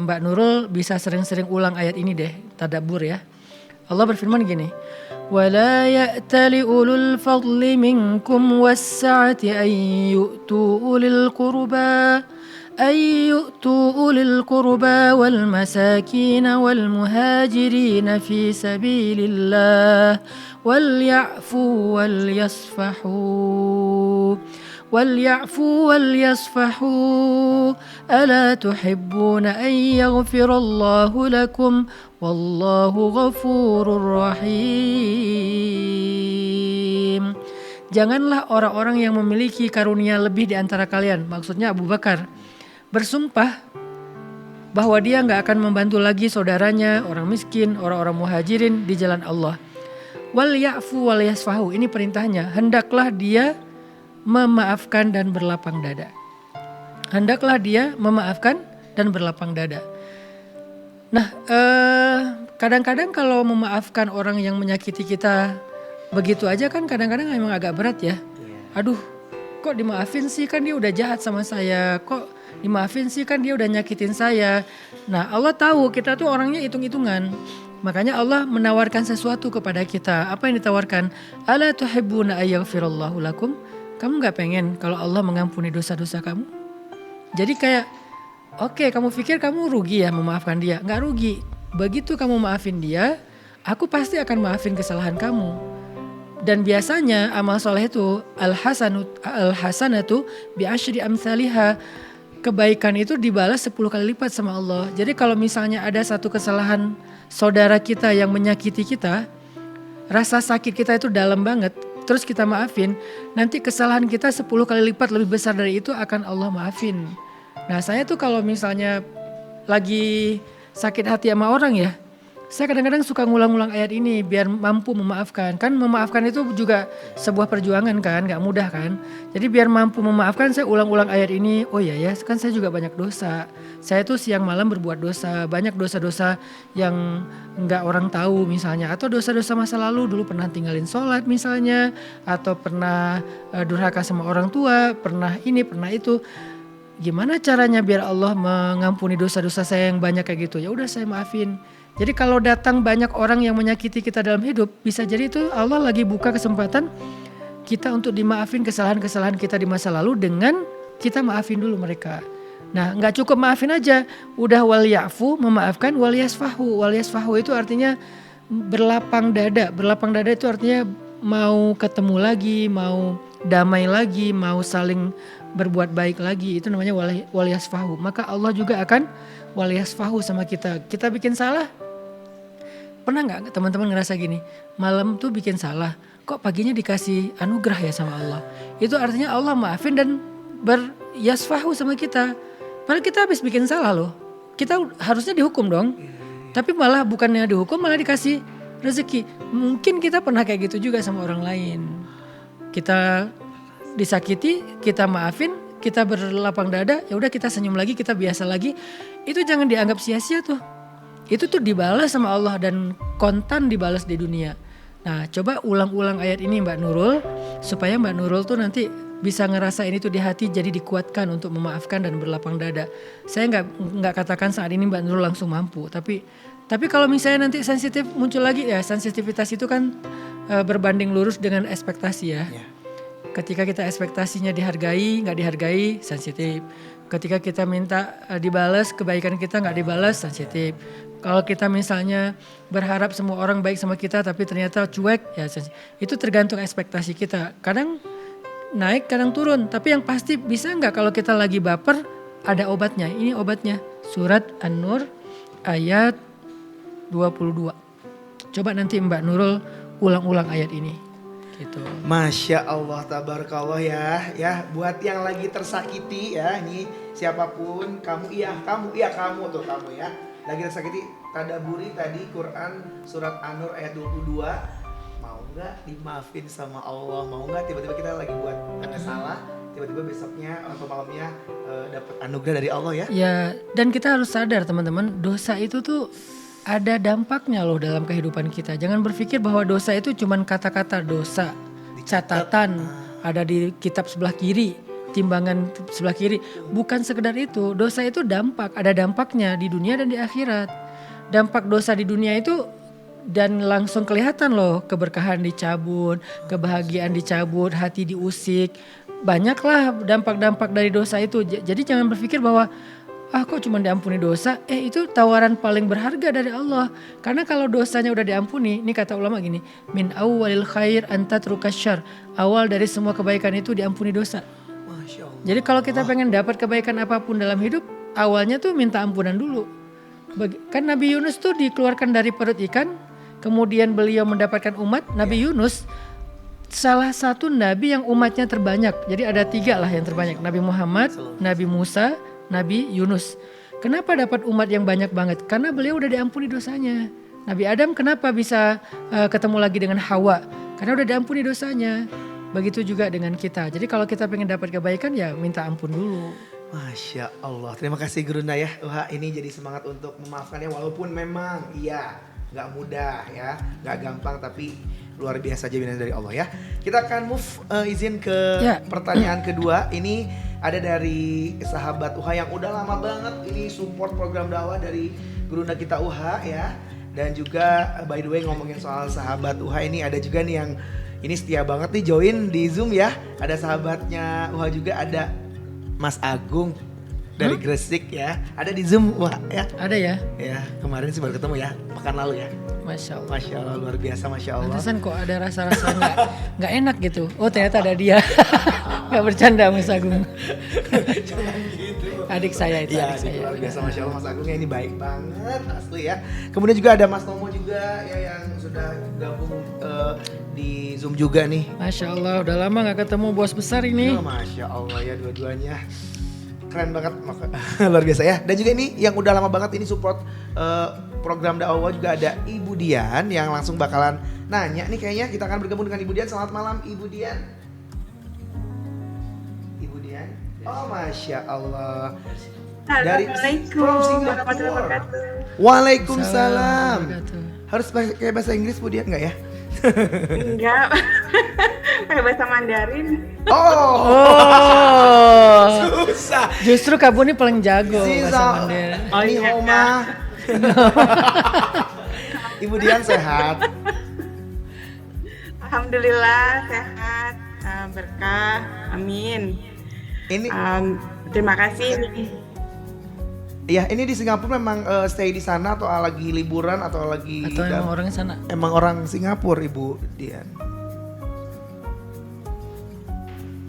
Mbak Nurul bisa sering-sering ulang ayat ini deh, tadabbur ya. Allah berfirman gini, وَلَا يَأْتَلِ أُولُو الْفَضْلِ مِنْكُمْ وَالسَّعَةِ أَنْ يُؤْتُوا أُولِي الْقُرْبَى وَالْمَسَاكِينَ وَالْمُهَاجِرِينَ فِي سَبِيلِ اللَّهِ وَلْيَعْفُوا وَلْيَصْفَحُوا أَلَا تُحِبُّونَ أَنْ يَغْفِرَ اللَّهُ لَكُمْ وَاللَّهُ غَفُورٌ رَحِيمٌ. Janganlah orang-orang yang memiliki karunia lebih di antara kalian, maksudnya Abu Bakar, bersumpah bahwa dia nggak akan membantu lagi saudaranya, orang miskin, orang-orang muhajirin di jalan Allah. Wal ya'fu wal yasfahu, ini perintahnya, hendaklah dia memaafkan dan berlapang dada. Hendaklah dia memaafkan dan berlapang dada. Nah, kadang-kadang kalau memaafkan orang yang menyakiti kita begitu aja kan kadang-kadang memang agak berat ya. Aduh, kok dimaafin sih, kan dia udah jahat sama saya. Kok dimaafin sih, kan dia udah nyakitin saya. Nah, Allah tahu kita tuh orangnya hitung-hitungan. Makanya Allah menawarkan sesuatu kepada kita. Apa yang ditawarkan? Ala tuhibbuna ayaghfirallahu lakum? Kamu gak pengen kalau Allah mengampuni dosa-dosa kamu? Jadi kayak, oke, kamu pikir kamu rugi ya memaafkan dia? Gak rugi. Begitu kamu maafin dia, aku pasti akan maafin kesalahan kamu. Dan biasanya amal soleh itu al-hasanatu bi asyri amsalihha. Kebaikan itu dibalas 10 kali lipat sama Allah. Jadi kalau misalnya ada satu kesalahan saudara kita yang menyakiti kita, rasa sakit kita itu dalam banget, terus kita maafin, nanti kesalahan kita 10 kali lipat lebih besar dari itu akan Allah maafin. Nah saya tuh kalau misalnya lagi sakit hati sama orang ya, saya kadang-kadang suka ngulang-ngulang ayat ini biar mampu memaafkan. Kan memaafkan itu juga sebuah perjuangan kan, gak mudah kan. Jadi biar mampu memaafkan saya ulang-ulang ayat ini. Oh iya ya, kan saya juga banyak dosa. Saya tuh siang malam berbuat dosa, banyak dosa-dosa yang gak orang tahu misalnya. Atau dosa-dosa masa lalu, dulu pernah tinggalin sholat misalnya. Atau pernah durhaka sama orang tua, pernah ini, pernah itu. Gimana caranya biar Allah mengampuni dosa-dosa saya yang banyak kayak gitu? Ya udah saya maafin. Jadi kalau datang banyak orang yang menyakiti kita dalam hidup, bisa jadi itu Allah lagi buka kesempatan kita untuk dimaafin kesalahan-kesalahan kita di masa lalu dengan kita maafin dulu mereka. Nah gak cukup maafin aja, udah wal ya'fu memaafkan wal yasfahu. Wal yasfahu itu artinya berlapang dada. Berlapang dada itu artinya mau ketemu lagi, mau damai lagi, mau saling berbuat baik lagi. Itu namanya wal yasfahu. Maka Allah juga akan wal yasfahu sama kita. Kita bikin salah. Pernah gak teman-teman ngerasa gini, malam tuh bikin salah, kok paginya dikasih anugerah ya sama Allah. Itu artinya Allah maafin dan beryasfahu sama kita. Padahal kita habis bikin salah loh. Kita harusnya dihukum dong. Tapi malah bukannya dihukum, malah dikasih rezeki. Mungkin kita pernah kayak gitu juga sama orang lain. Kita disakiti, kita maafin, kita berlapang dada, ya udah kita senyum lagi, kita biasa lagi. Itu jangan dianggap sia-sia tuh. Itu tuh dibalas sama Allah dan kontan dibalas di dunia. Nah coba ulang-ulang ayat ini Mbak Nurul, supaya Mbak Nurul tuh nanti bisa ngerasain itu di hati, jadi dikuatkan untuk memaafkan dan berlapang dada. Saya nggak katakan saat ini Mbak Nurul langsung mampu, tapi kalau misalnya nanti sensitif muncul lagi ya, sensitivitas itu kan berbanding lurus dengan ekspektasi ya. Ketika kita ekspektasinya dihargai, nggak dihargai, sensitif. Ketika kita minta dibalas, kebaikan kita nggak dibalas, sensitif. Kalau kita misalnya berharap semua orang baik sama kita tapi ternyata cuek, ya itu tergantung ekspektasi kita. Kadang naik, kadang turun. Tapi yang pasti bisa nggak kalau kita lagi baper, ada obatnya. Ini obatnya, surat An-Nur ayat 22. Coba nanti Mbak Nurul ulang-ulang ayat ini. Gitu. Masya Allah, tabarakallah ya buat yang lagi tersakiti ya, ini siapapun kamu tuh kamu ya lagi tersakiti, tadaburi tadi Quran surat An-Nur ayat 22. Mau nggak dimaafin sama Allah? Mau nggak tiba-tiba kita lagi buat salah, tiba-tiba besoknya atau malamnya dapat anugerah dari Allah ya? Ya, dan kita harus sadar teman-teman, dosa itu tuh ada dampaknya loh dalam kehidupan kita. Jangan berpikir bahwa dosa itu cuman kata-kata dosa, catatan ada di kitab sebelah kiri, timbangan sebelah kiri. Bukan sekedar itu, dosa itu dampak, ada dampaknya di dunia dan di akhirat. Dampak dosa di dunia itu dan langsung kelihatan loh, keberkahan dicabut, kebahagiaan dicabut, hati diusik. Banyaklah dampak-dampak dari dosa itu. Jadi jangan berpikir bahwa kok cuma diampuni dosa, itu tawaran paling berharga dari Allah. Karena kalau dosanya udah diampuni, ini kata ulama gini, min awwalil khair anta trukasyar. Awal dari semua kebaikan itu diampuni dosa. Masya Allah. Jadi kalau kita pengen dapat kebaikan apapun dalam hidup, awalnya tuh minta ampunan dulu. Kan Nabi Yunus tuh dikeluarkan dari perut ikan, kemudian beliau mendapatkan umat. Nabi Yunus salah satu nabi yang umatnya terbanyak. Jadi ada 3 lah yang terbanyak, Nabi Muhammad, Nabi Musa, Nabi Yunus. Kenapa dapat umat yang banyak banget? Karena beliau udah diampuni dosanya. Nabi Adam kenapa bisa ketemu lagi dengan Hawa? Karena udah diampuni dosanya. Begitu juga dengan kita. Jadi kalau kita pengen dapat kebaikan ya minta ampun dulu. Masya Allah, terima kasih Gurunda ya. Wah, ini jadi semangat untuk memaafkan ya, walaupun memang iya nggak mudah ya, nggak gampang, tapi luar biasa jaminan dari Allah ya. Kita akan move izin ke pertanyaan kedua. Ini ada dari sahabat UHA yang udah lama banget ini support program dakwah dari Gurunda kita UHA ya. Dan juga by the way ngomongin soal sahabat UHA, ini ada juga nih yang ini setia banget nih join di Zoom ya. Ada sahabatnya UHA juga, ada Mas Agung dari Gresik ya. Ada di Zoom UHA ya. Ada ya? Ya, kemarin sih baru ketemu ya, pekan lalu ya. Masya Allah. Masya Allah, luar biasa, Masya Allah. Pantesan kok ada rasa-rasa nggak enak gitu. Oh ternyata ada dia. Gak bercanda Mas Agung. Jangan gitu. Adik saya itu, Ya, adik saya. luar biasa, Masya Allah Mas Agungnya ini baik banget asli ya. Kemudian juga ada Mas Tomo juga ya yang sudah gabung di Zoom juga nih. Masya Allah, udah lama gak ketemu bos besar ini. Oh, Masya Allah ya, dua-duanya keren banget. Luar biasa ya. Dan juga ini yang udah lama banget ini support program dakwah juga ada Ibu Dian yang langsung bakalan nanya nih kayaknya. Kita akan bergabung dengan Ibu Dian. Selamat malam Ibu Dian. Ibu Dian. Oh Masya Allah. Assalamualaikum warahmatullahi wabarakatuh. Waalaikumsalam. Wabarakatuh. Harus pakai bahasa Inggris Bu Dian nggak ya? Enggak, pakai bahasa Mandarin. Oh. Susah. Justru kamu ini paling jago Si bahasa Zo- Mandarin. Oh, Ini iya, Oma. Ibu Dian sehat. Alhamdulillah sehat, berkah, amin. Ini Terima kasih nih. ya ini di Singapura memang stay di sana atau lagi liburan atau lagi Atau emang orang sana? emang orang Singapura Ibu Dian?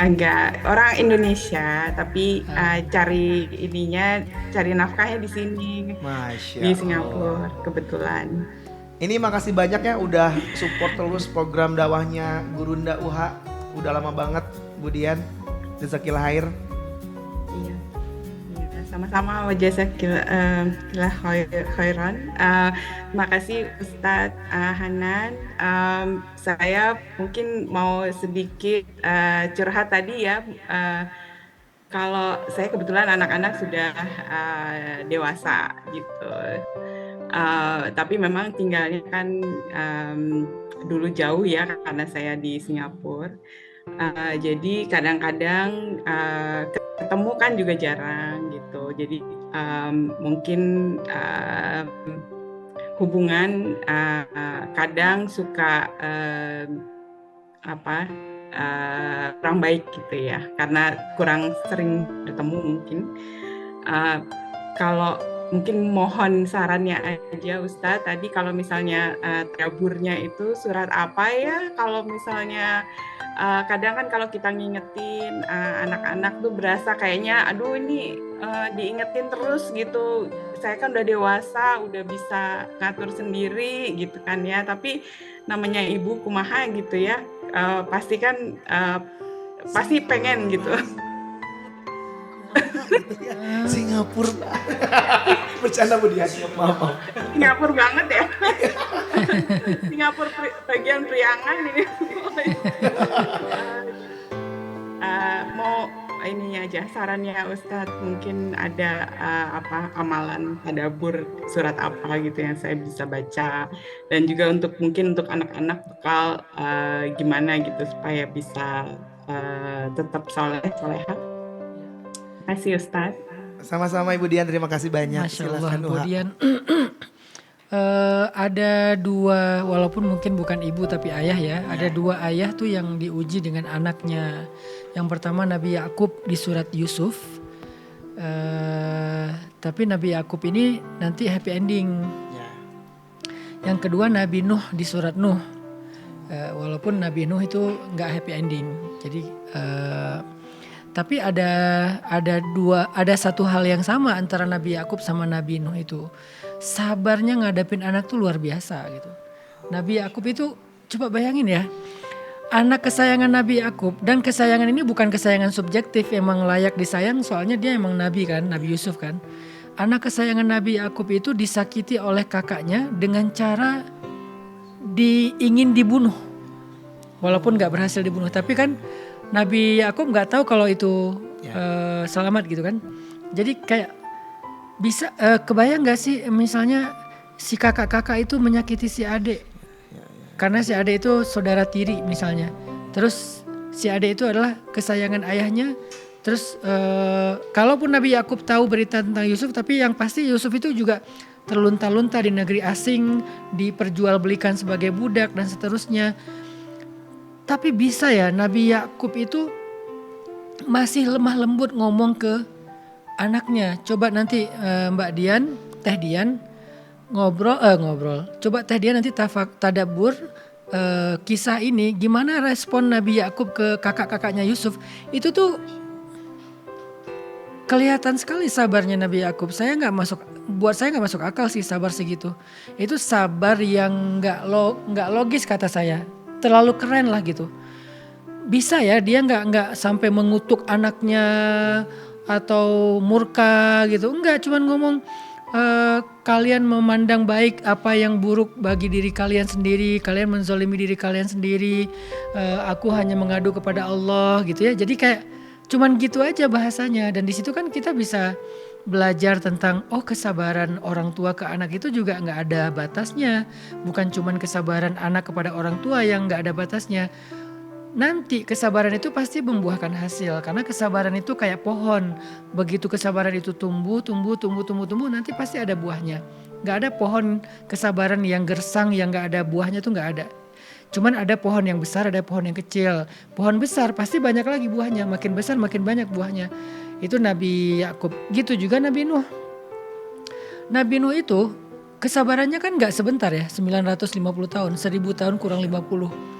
Agak orang Indonesia, tapi cari nafkahnya di sini, Masya di Allah. Singapura kebetulan. Ini makasih banyak ya udah support terus program dakwahnya Gurunda UHA. Udah lama banget Bu Dian. Jazakillah khair. Iya. Iya, sama-sama wa jazakillah khairan. Terima kasih Ustadz Hanan. Saya mungkin mau sedikit curhat tadi ya. Kalau saya kebetulan anak-anak sudah dewasa gitu. Tapi memang tinggalnya kan dulu jauh ya karena saya di Singapura. Jadi kadang-kadang ketemu kan juga jarang gitu. Jadi mungkin hubungan kadang suka kurang baik gitu ya, karena kurang sering bertemu mungkin. Kalau mungkin mohon sarannya aja Ustadz, tadi kalau misalnya taburnya itu surat apa ya, kalau misalnya kadang kan kalau kita ngingetin anak-anak tuh berasa kayaknya aduh ini diingetin terus gitu, saya kan udah dewasa, udah bisa ngatur sendiri gitu kan ya, tapi namanya ibu kumaha gitu ya, pasti kan pasti pengen gitu. Singapura. Bercanda Bu Dian. Maaf. Singapura banget ya. Singapura bagian Priangan ini. ininya aja sarannya Ustadz, mungkin ada amalan tadabbur surat apa gitu yang saya bisa baca, dan juga mungkin untuk anak-anak bekal gimana gitu supaya bisa tetap soleha. Terima kasih Ustadz. Sama-sama Ibu Dian, terima kasih banyak. Masya Allah, Silakan Bu Uha. Dian. Ada dua, walaupun mungkin bukan ibu tapi ayah ya. Ada dua ayah tuh yang diuji dengan anaknya. Yang pertama Nabi Yakub di surat Yusuf. Tapi Nabi Yakub ini nanti happy ending. Ya. Yang kedua Nabi Nuh di surat Nuh. Walaupun Nabi Nuh itu nggak happy ending. Jadi tapi ada satu hal yang sama antara Nabi Yakub sama Nabi Nuh itu. Sabarnya ngadapin anak tuh luar biasa gitu. Nabi Yakub itu coba bayangin ya. Anak kesayangan Nabi Yakub, dan kesayangan ini bukan kesayangan subjektif, emang layak disayang soalnya dia emang Nabi kan, Nabi Yusuf kan. Anak kesayangan Nabi Yakub itu disakiti oleh kakaknya dengan cara ingin dibunuh. Walaupun gak berhasil dibunuh, tapi kan Nabi Yakub gak tahu kalau itu selamat gitu kan. Jadi kayak bisa kebayang gak sih misalnya si kakak-kakak itu menyakiti si adik. Karena si adik itu saudara tiri misalnya. Terus si adik itu adalah kesayangan ayahnya. Terus kalaupun Nabi Yakub tahu berita tentang Yusuf, tapi yang pasti Yusuf itu juga terlunta-lunta di negeri asing, diperjualbelikan sebagai budak dan seterusnya. Tapi bisa ya Nabi Yakub itu masih lemah lembut ngomong ke anaknya. Coba nanti Mbak Dian, Teh Dian ngobrol. Coba Teh Dian nanti tadabbur kisah ini, gimana respon Nabi Yakub ke kakak-kakaknya Yusuf. Itu tuh kelihatan sekali sabarnya Nabi Yakub. Buat saya nggak masuk akal sih sabar segitu. Itu sabar yang nggak logis kata saya. Terlalu keren lah gitu. Bisa ya dia nggak sampai mengutuk anaknya atau murka gitu. Enggak, cuman ngomong kalian memandang baik apa yang buruk bagi diri kalian sendiri. Kalian menzolimi diri kalian sendiri. Aku hanya mengadu kepada Allah gitu ya. Jadi kayak cuman gitu aja bahasanya. Dan di situ kan kita bisa belajar tentang kesabaran orang tua ke anak itu juga nggak ada batasnya. Bukan cuman kesabaran anak kepada orang tua yang nggak ada batasnya. Nanti kesabaran itu pasti membuahkan hasil, karena kesabaran itu kayak pohon. Begitu kesabaran itu tumbuh, nanti pasti ada buahnya. Gak ada pohon kesabaran yang gersang yang gak ada buahnya, tuh gak ada. Cuman ada pohon yang besar, ada pohon yang kecil. Pohon besar pasti banyak lagi buahnya, makin besar makin banyak buahnya. Itu Nabi Yakub. Gitu juga Nabi Nuh. Nabi Nuh itu kesabarannya kan gak sebentar ya, 950 tahun, 1000 tahun kurang 50.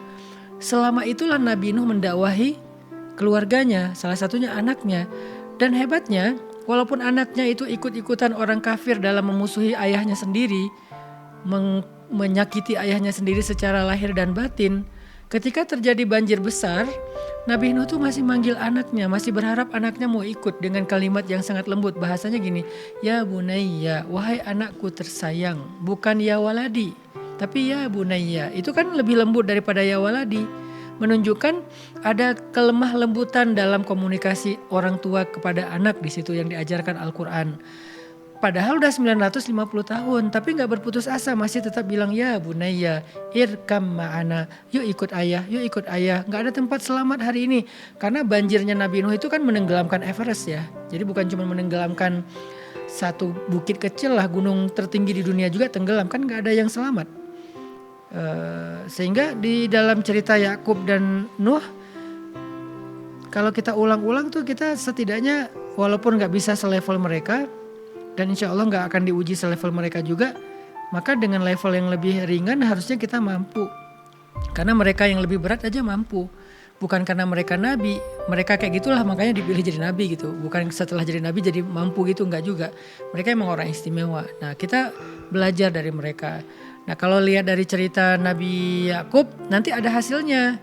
Selama itulah Nabi Nuh mendakwahi keluarganya, salah satunya anaknya. Dan hebatnya, walaupun anaknya itu ikut-ikutan orang kafir dalam memusuhi ayahnya sendiri, menyakiti ayahnya sendiri secara lahir dan batin, ketika terjadi banjir besar, Nabi Nuh tuh masih manggil anaknya, masih berharap anaknya mau ikut dengan kalimat yang sangat lembut. Bahasanya gini, ya bunayya, wahai anakku tersayang, bukan ya waladi. Tapi ya bunayya, itu kan lebih lembut daripada ya waladi. Menunjukkan ada kelemah lembutan dalam komunikasi orang tua kepada anak di situ yang diajarkan Al-Quran. Padahal udah 950 tahun, tapi gak berputus asa, masih tetap bilang ya bunayya, irkam ma'ana, yuk ikut ayah. Gak ada tempat selamat hari ini. Karena banjirnya Nabi Nuh itu kan menenggelamkan Everest ya. Jadi bukan cuma menenggelamkan satu bukit kecil lah, gunung tertinggi di dunia juga tenggelam, kan gak ada yang selamat. Sehingga di dalam cerita Yakub dan Nuh, kalau kita ulang-ulang tuh kita setidaknya walaupun gak bisa selevel mereka, dan insya Allah gak akan diuji selevel mereka juga, maka dengan level yang lebih ringan harusnya kita mampu. Karena mereka yang lebih berat aja mampu. Bukan karena mereka nabi, mereka kayak gitulah makanya dipilih jadi nabi gitu. Bukan setelah jadi nabi jadi mampu gitu, enggak juga. Mereka emang orang istimewa. Nah kita belajar dari mereka. Nah kalau lihat dari cerita Nabi Yakub, nanti ada hasilnya.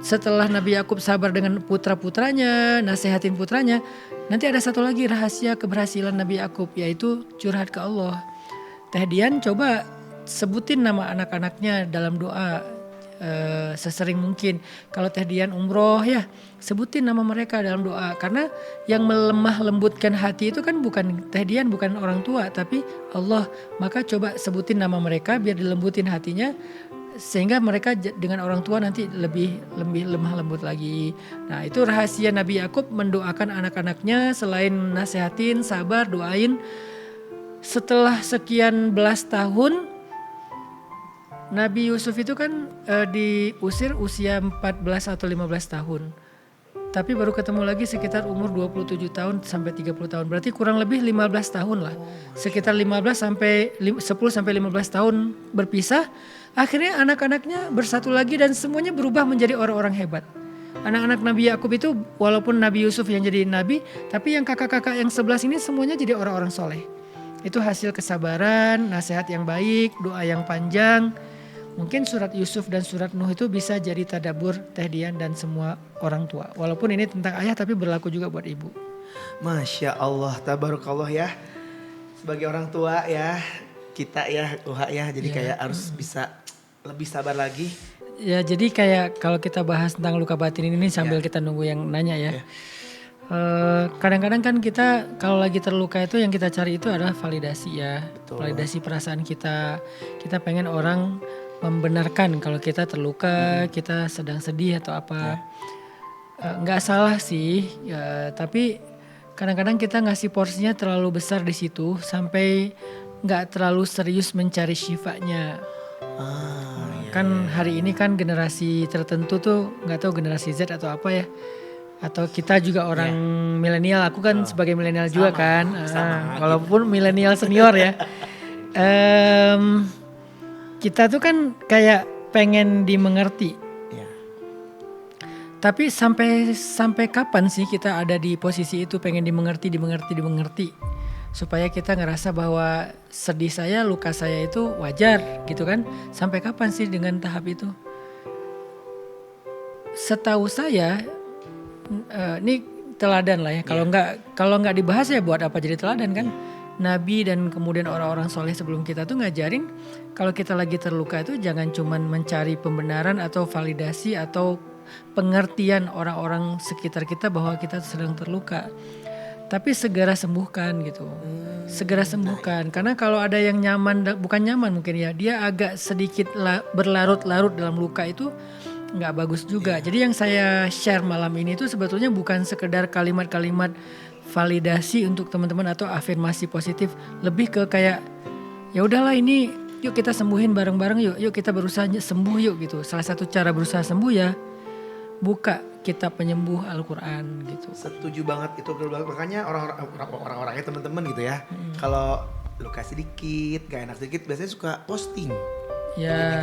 Setelah Nabi Yakub sabar dengan putra-putranya, nasihatin putranya, nanti ada satu lagi rahasia keberhasilan Nabi Yakub, yaitu curhat ke Allah. Teh Dian coba sebutin nama anak-anaknya dalam doa. sesering mungkin. Kalau Teh Dian umroh ya, sebutin nama mereka dalam doa. Karena yang melemah lembutkan hati itu kan bukan Teh Dian, bukan orang tua, tapi Allah. Maka coba sebutin nama mereka biar dilembutin hatinya, sehingga mereka dengan orang tua nanti lebih lemah lembut lagi. Nah, itu rahasia Nabi Yakub mendoakan anak-anaknya, selain nasehatin, sabar, doain. Setelah sekian belas tahun, Nabi Yusuf itu kan diusir usia 14 atau 15 tahun. Tapi baru ketemu lagi sekitar umur 27 tahun sampai 30 tahun. Berarti kurang lebih 15 tahun lah. Sekitar 15 sampai 10 sampai 15 tahun berpisah. Akhirnya anak-anaknya bersatu lagi dan semuanya berubah menjadi orang-orang hebat. Anak-anak Nabi Yakub itu walaupun Nabi Yusuf yang jadi nabi, tapi yang kakak-kakak yang 11 ini semuanya jadi orang-orang soleh. Itu hasil kesabaran, nasihat yang baik, doa yang panjang. Mungkin surat Yusuf dan surat Nuh itu bisa jadi tadabbur Teh Dian dan semua orang tua. Walaupun ini tentang ayah tapi berlaku juga buat ibu. Masya Allah, tabarakallah ya. Sebagai orang tua ya, kita ya, jadi kayak harus bisa lebih sabar lagi. Ya jadi kayak kalau kita bahas tentang luka batin ini sambil kita nunggu yang nanya ya. Kadang-kadang kan kita kalau lagi terluka itu yang kita cari itu adalah validasi ya. Betul. Validasi perasaan kita. Kita pengen orang membenarkan kalau kita terluka, kita sedang sedih atau apa. Nggak salah sih, ya, tapi kadang-kadang kita ngasih porsinya terlalu besar di situ sampai nggak terlalu serius mencari syifanya. Kan hari ini kan generasi tertentu tuh nggak tahu generasi Z atau apa ya. Atau kita juga orang milenial, aku kan sebagai milenial juga kan. Walaupun milenial senior ya. Kita tuh kan kayak pengen dimengerti. Tapi sampai kapan sih kita ada di posisi itu pengen dimengerti. Supaya kita ngerasa bahwa sedih saya, luka saya itu wajar gitu kan. Sampai kapan sih dengan tahap itu? Setahu saya, ini teladan lah ya. Kalau nggak dibahas ya buat apa jadi teladan kan? Nabi dan kemudian orang-orang soleh sebelum kita tuh ngajarin kalau kita lagi terluka itu jangan cuman mencari pembenaran atau validasi atau pengertian orang-orang sekitar kita bahwa kita sedang terluka. Tapi segera sembuhkan gitu. Segera sembuhkan. Karena kalau ada yang nyaman, bukan nyaman mungkin ya, dia agak sedikit berlarut-larut dalam luka itu nggak bagus juga. Jadi yang saya share malam ini itu sebetulnya bukan sekedar kalimat-kalimat validasi untuk teman-teman atau afirmasi positif, lebih ke kayak ya udahlah ini yuk kita sembuhin bareng-bareng yuk kita berusaha sembuh yuk gitu. Salah satu cara berusaha sembuh ya buka kitab penyembuh Al-Quran gitu. Setuju banget itu, makanya orang-orangnya teman-teman gitu ya. Kalau luka sedikit, gak enak sedikit biasanya suka posting. Ya.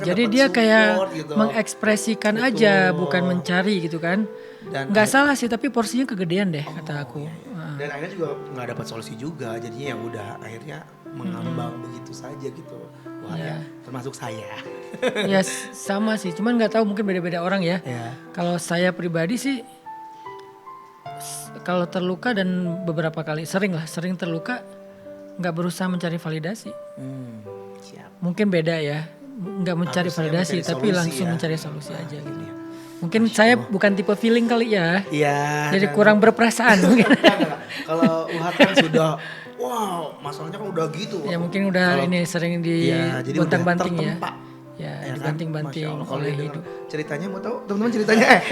Jadi dia kayak gitu, mengekspresikan aja, bukan mencari gitu kan. Nggak salah sih, tapi porsinya kegedean deh kata aku. Dan akhirnya juga nggak dapat solusi juga, jadinya ya udah akhirnya mengambang begitu saja gitu. Wah ya, termasuk saya. Ya sama sih, cuman nggak tahu mungkin beda-beda orang ya. Kalau saya pribadi sih, kalau terluka dan beberapa kali sering terluka, nggak berusaha mencari validasi. Mungkin beda ya, nggak mencari validasi tapi langsung mencari solusi aja gitu. Mungkin saya bukan tipe feeling kali ya. Iya. Jadi kurang berperasaan mungkin. Kalau Uha kan sudah, wow, masalahnya kan udah gitu. Ya mungkin udah ini sering dibanting-banting ya. Ya, dibanting-banting oleh hidup. Ceritanya mau tahu teman-teman ceritanya?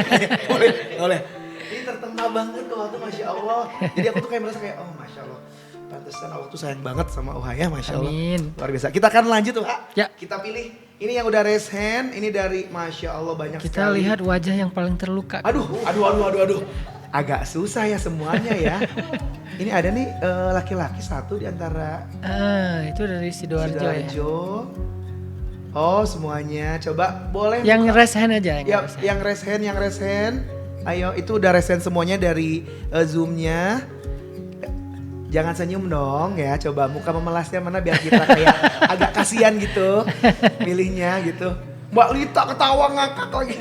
Boleh. Ini tertempa banget tuh, Masya Allah. Jadi aku tuh kayak merasa kayak, oh Masya Allah. Pantesan Allah tuh sayang banget sama Uha ya, Masya Allah. Amin. Luar biasa. Kita akan lanjut Uha. Ya. Kita pilih. Ini yang udah raise hand, ini dari Masya Allah banyak kita sekali. Kita lihat wajah yang paling terluka. Aduh. Agak susah ya semuanya ya. Ini ada nih laki-laki satu di antara. Itu dari Sidoarjo ya. Oh semuanya, coba boleh. Yang raise hand aja. Yang raise hand. Ayo, itu udah raise hand semuanya dari Zoom-nya. Jangan senyum dong ya, coba muka memelasnya mana biar kita kayak agak kasihan gitu milihnya gitu. Mbak Lita ketawa ngakak lagi.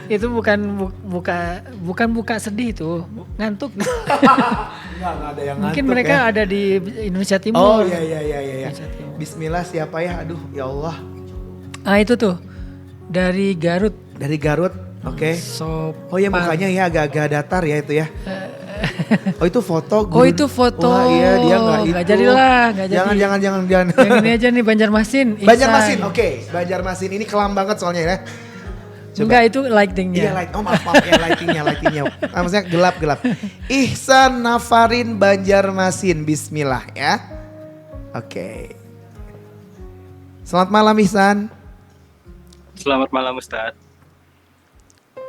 Itu bukan buka sedih itu, ngantuk. Nggak ada yang ngantuk. Mungkin mereka ada di Indonesia Timur. Oh iya. Bismillah siapa ya? Aduh ya Allah. Itu tuh Dari Garut. Dari Garut, oke. Sopar. Oh ya mukanya ya agak-agak datar ya itu ya. Oh itu foto. Oh itu foto. Wah iya dia nggak itu. Nggak jadilah, nggak jadi. Jangan. Yang ini aja nih Banjarmasin. Banjarmasin, Ihsan. oke. Banjarmasin ini kelam banget soalnya ya. Enggak itu lightingnya. Iya light. Oh maaf ya lightingnya. Maksudnya gelap. Ihsan Nafarin Banjarmasin. Bismillah ya. Oke. Selamat malam Ihsan. Selamat malam Ustadz.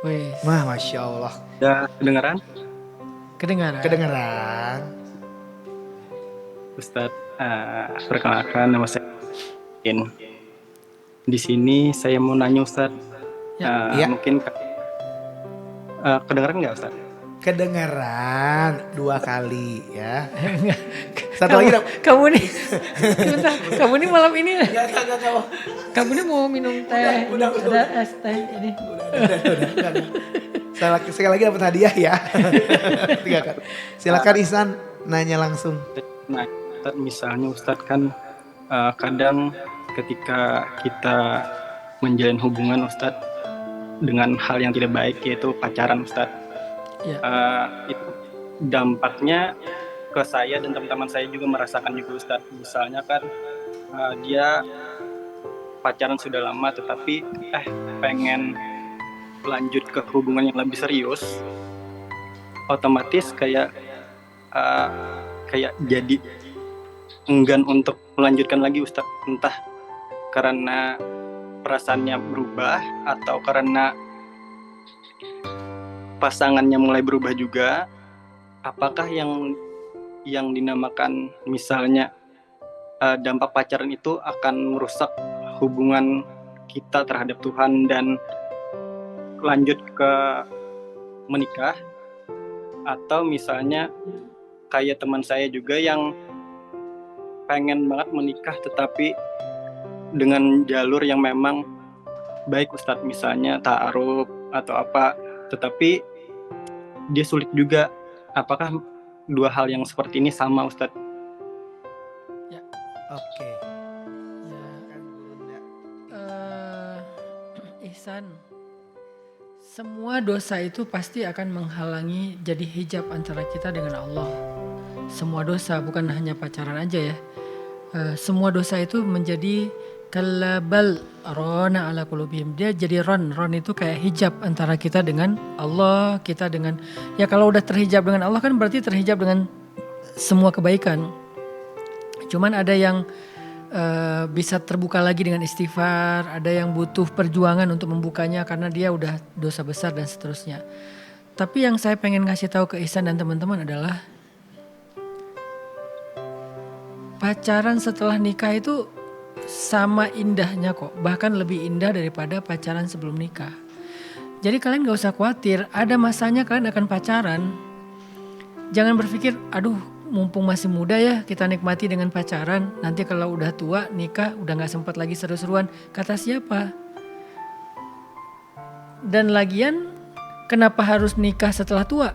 Wih, Wah Masya Allah. Ya kedengaran Kedengeran. Ustadz? Perkenalkan nama saya In. Di sini saya mau nanya Ustadz. Iya. Mungkin kedengaran nggak Ustadz? Kedengeran 2 kali ya. Satu lagi dong. kamu nih, sebentar, kamu nih malam ini, Enggak. kamu nih mau minum teh, Udah. ada es teh ini. Udah. Sekali lagi dapat hadiah ya. 3 kali. Silakan Ihsan nanya langsung. Nah, Ustadz, misalnya Ustadz kan kadang ketika kita menjalin hubungan Ustadz dengan hal yang tidak baik yaitu pacaran Ustadz. Ya. Itu dampaknya ke saya dan teman-teman saya juga merasakan juga Ustadz. Misalnya kan dia pacaran sudah lama tetapi pengen lanjut ke hubungan yang lebih serius, otomatis kayak jadi enggan untuk melanjutkan lagi Ustadz, entah karena perasaannya berubah atau karena pasangannya mulai berubah juga. Apakah yang dinamakan misalnya dampak pacaran itu akan merusak hubungan kita terhadap Tuhan dan lanjut ke menikah, atau misalnya kayak teman saya juga yang pengen banget menikah tetapi dengan jalur yang memang baik Ustadz, misalnya ta'aruf atau apa, tetapi dia sulit juga. Apakah 2 hal yang seperti ini sama Ustadz? Oke. Ya. Ihsan, semua dosa itu pasti akan menghalangi jadi hijab antara kita dengan Allah. Semua dosa, bukan hanya pacaran aja ya. Semua dosa itu menjadi kalabal rona ala qulubihim. Dia jadi ron itu kayak hijab antara kita dengan Allah, kita dengan, ya kalau udah terhijab dengan Allah kan berarti terhijab dengan semua kebaikan. Cuman ada yang bisa terbuka lagi dengan istighfar, ada yang butuh perjuangan untuk membukanya karena dia udah dosa besar dan seterusnya. Tapi yang saya pengen ngasih tahu ke Ihsan dan teman-teman adalah pacaran setelah nikah itu sama indahnya kok, bahkan lebih indah daripada pacaran sebelum nikah. Jadi kalian gak usah khawatir, ada masanya kalian akan pacaran. Jangan berpikir, aduh mumpung masih muda ya kita nikmati dengan pacaran, nanti kalau udah tua nikah udah gak sempat lagi seru-seruan. Kata siapa? Dan lagian kenapa harus nikah setelah tua?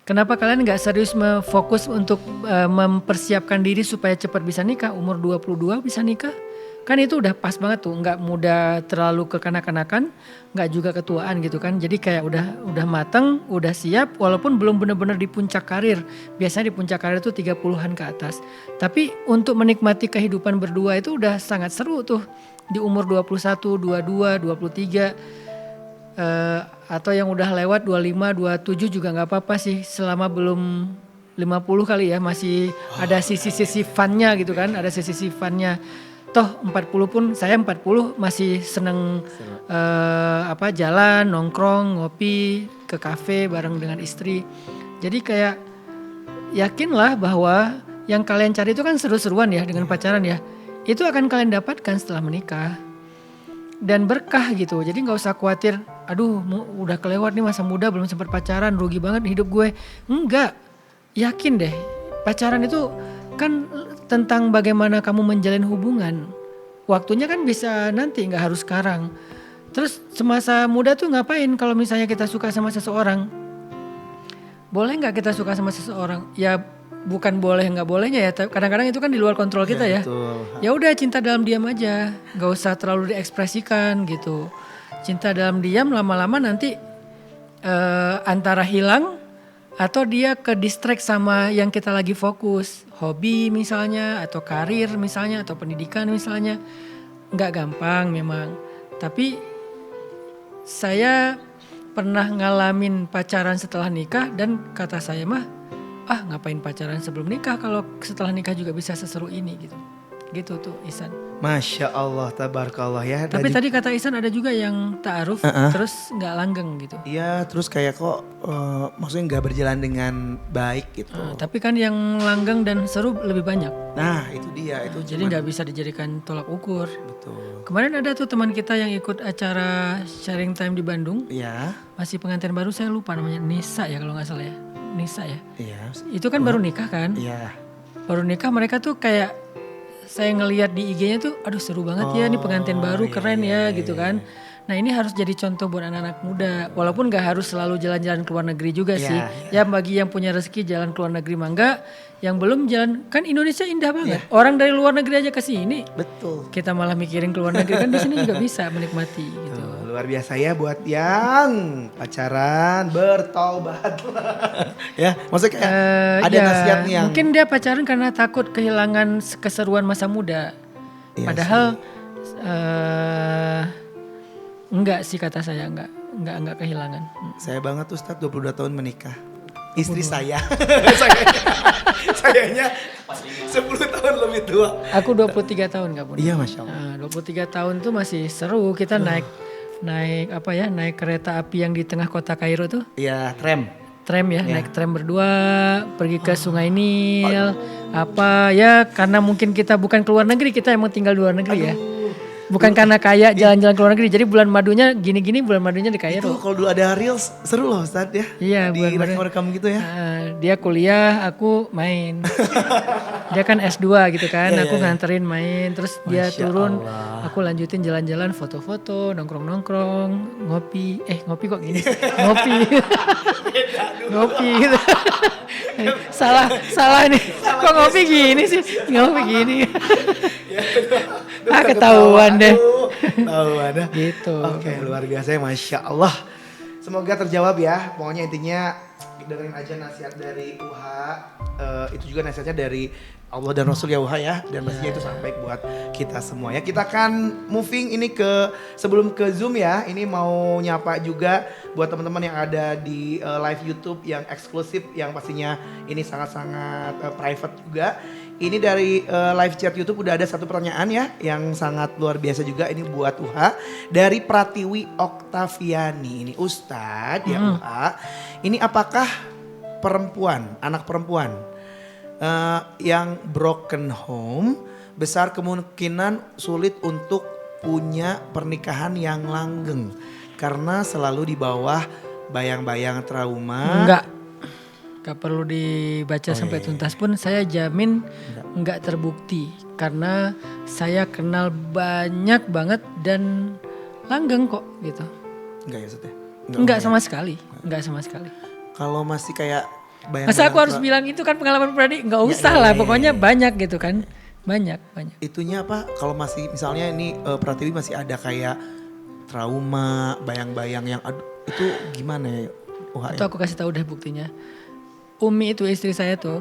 Kenapa kalian gak serius fokus untuk mempersiapkan diri supaya cepat bisa nikah? Umur 22 bisa nikah? Kan itu udah pas banget tuh, gak muda terlalu kekanak-kanakan, gak juga ketuaan gitu kan. Jadi kayak udah mateng, udah siap, walaupun belum benar-benar di puncak karir. Biasanya di puncak karir itu 30-an ke atas. Tapi untuk menikmati kehidupan berdua itu udah sangat seru tuh. Di umur 21, 22, 23. Atau yang udah lewat 25, 27 juga gak apa-apa sih, selama belum 50 kali ya, masih ada sisi-sisi funnya gitu kan, ada sisi-sisi funnya. Toh 40 pun, saya 40 masih seneng jalan, nongkrong, ngopi, ke kafe bareng dengan istri. Jadi kayak yakinlah bahwa yang kalian cari itu kan seru-seruan ya dengan pacaran ya. Itu akan kalian dapatkan setelah menikah. Dan berkah gitu, jadi gak usah khawatir, aduh udah kelewat nih masa muda belum sempat pacaran, rugi banget hidup gue. Enggak, yakin deh, pacaran itu kan tentang bagaimana kamu menjalin hubungan. Waktunya kan bisa nanti, gak harus sekarang. Terus semasa muda tuh ngapain kalau misalnya kita suka sama seseorang? Boleh gak kita suka sama seseorang? Ya bukan boleh nggak bolehnya ya, kadang-kadang itu kan di luar kontrol kita ya. Betul. Ya udah cinta dalam diam aja, nggak usah terlalu diekspresikan gitu. Cinta dalam diam lama-lama nanti antara hilang atau dia ke distract sama yang kita lagi fokus, hobi misalnya atau karir misalnya atau pendidikan misalnya. Nggak gampang memang, tapi saya pernah ngalamin pacaran setelah nikah dan kata saya mah, ngapain pacaran sebelum nikah kalau setelah nikah juga bisa seseru ini gitu. Gitu tuh Ihsan. Masya Allah, tabarakallah ya. Tapi tadi kata Ihsan ada juga yang ta'aruf terus nggak langgeng gitu. Iya, terus kayak kok maksudnya nggak berjalan dengan baik gitu. Tapi kan yang langgeng dan seru lebih banyak. Nah itu dia, itu Jadi nggak bisa dijadikan tolak ukur. betul. Kemarin ada tuh teman kita yang ikut acara sharing time di Bandung. Iya, Masih pengantin baru, saya lupa namanya, Nisa ya kalau nggak salah ya. Nisa ya. iya, Itu kan baru nikah kan. iya. Baru nikah mereka tuh kayak saya ngelihat di IG-nya tuh aduh seru banget ya nih pengantin baru keren ya gitu kan. Nah ini harus jadi contoh buat anak-anak muda. Walaupun gak harus selalu jalan-jalan ke luar negeri juga sih. Ya bagi yang punya rezeki jalan ke luar negeri mangga. Yang belum jalan, kan Indonesia indah banget. Orang dari luar negeri aja ke sini. Betul. Kita malah mikirin ke luar negeri, kan di sini juga bisa menikmati gitu. Luar biasa ya buat yang pacaran bertaubat. Ya, maksudnya kayak ada Ya, nasihat nih yang mungkin dia pacaran karena takut kehilangan keseruan masa muda. Iya Padahal enggak sih kata saya, enggak kehilangan. saya banget tuh Ustadz 22 tahun menikah. Istri saya. Sayanya 10 tahun lebih tua. Aku 23 tahun Kak Bun. Iya, Masya Allah. Nah, 23 tahun tuh masih seru, kita naik kereta api yang di tengah kota Kairo tuh. Iya, tram. Tram ya, naik tram berdua, pergi ke Sungai Nil, karena mungkin kita bukan keluar negeri, kita emang tinggal di luar negeri ya. Bukan karena kaya jalan-jalan ke luar negeri, jadi bulan madunya gini-gini, bulan madunya di Itu Kairo. kalau dulu ada reels seru loh Ustadz ya. Iya, Di rekam gitu ya. Dia kuliah, aku main. Dia kan S2 gitu kan, aku nganterin main, terus dia Masya turun, Allah. aku lanjutin jalan-jalan, foto-foto, nongkrong-nongkrong, ngopi kok gini, ngopi, ngopi gitu. salah nih, kok ngopi gini sih, ngopi gini. Ketahuan deh. Ketahuan deh. Gitu. Oke, luar biasa ya, Masya Allah. Semoga terjawab ya. Pokoknya intinya dengerin aja nasihat dari UHA. Itu juga nasihatnya dari Allah dan Rasul ya UHA ya. Dan pastinya itu sampai buat kita semua ya. Kita akan moving ini sebelum ke Zoom ya. Ini mau nyapa juga buat teman-teman yang ada di live YouTube yang eksklusif. Yang pastinya ini sangat-sangat private juga. Ini dari live chat YouTube udah ada satu pertanyaan ya yang sangat luar biasa juga, ini buat UHA dari Pratiwi Oktaviani. Ini Ustadz ya UHA. Ini apakah anak perempuan yang broken home besar kemungkinan sulit untuk punya pernikahan yang langgeng karena selalu di bawah bayang-bayang trauma? Gak perlu dibaca sampai tuntas pun saya jamin nggak terbukti karena saya kenal banyak banget dan langgeng kok gitu. Enggak ya Ustadz ya? Enggak sama sekali, enggak sama sekali. Kalau masih kayak bayang-bayang Masa aku harus bilang itu kan pengalaman pribadi? Enggak usah lah, pokoknya banyak gitu kan. Banyak. Itunya apa? Kalau masih misalnya ini Pratiwi masih ada kayak trauma, bayang-bayang yang itu gimana ya? Itu aku kasih tahu deh buktinya. Umi itu istri saya tuh,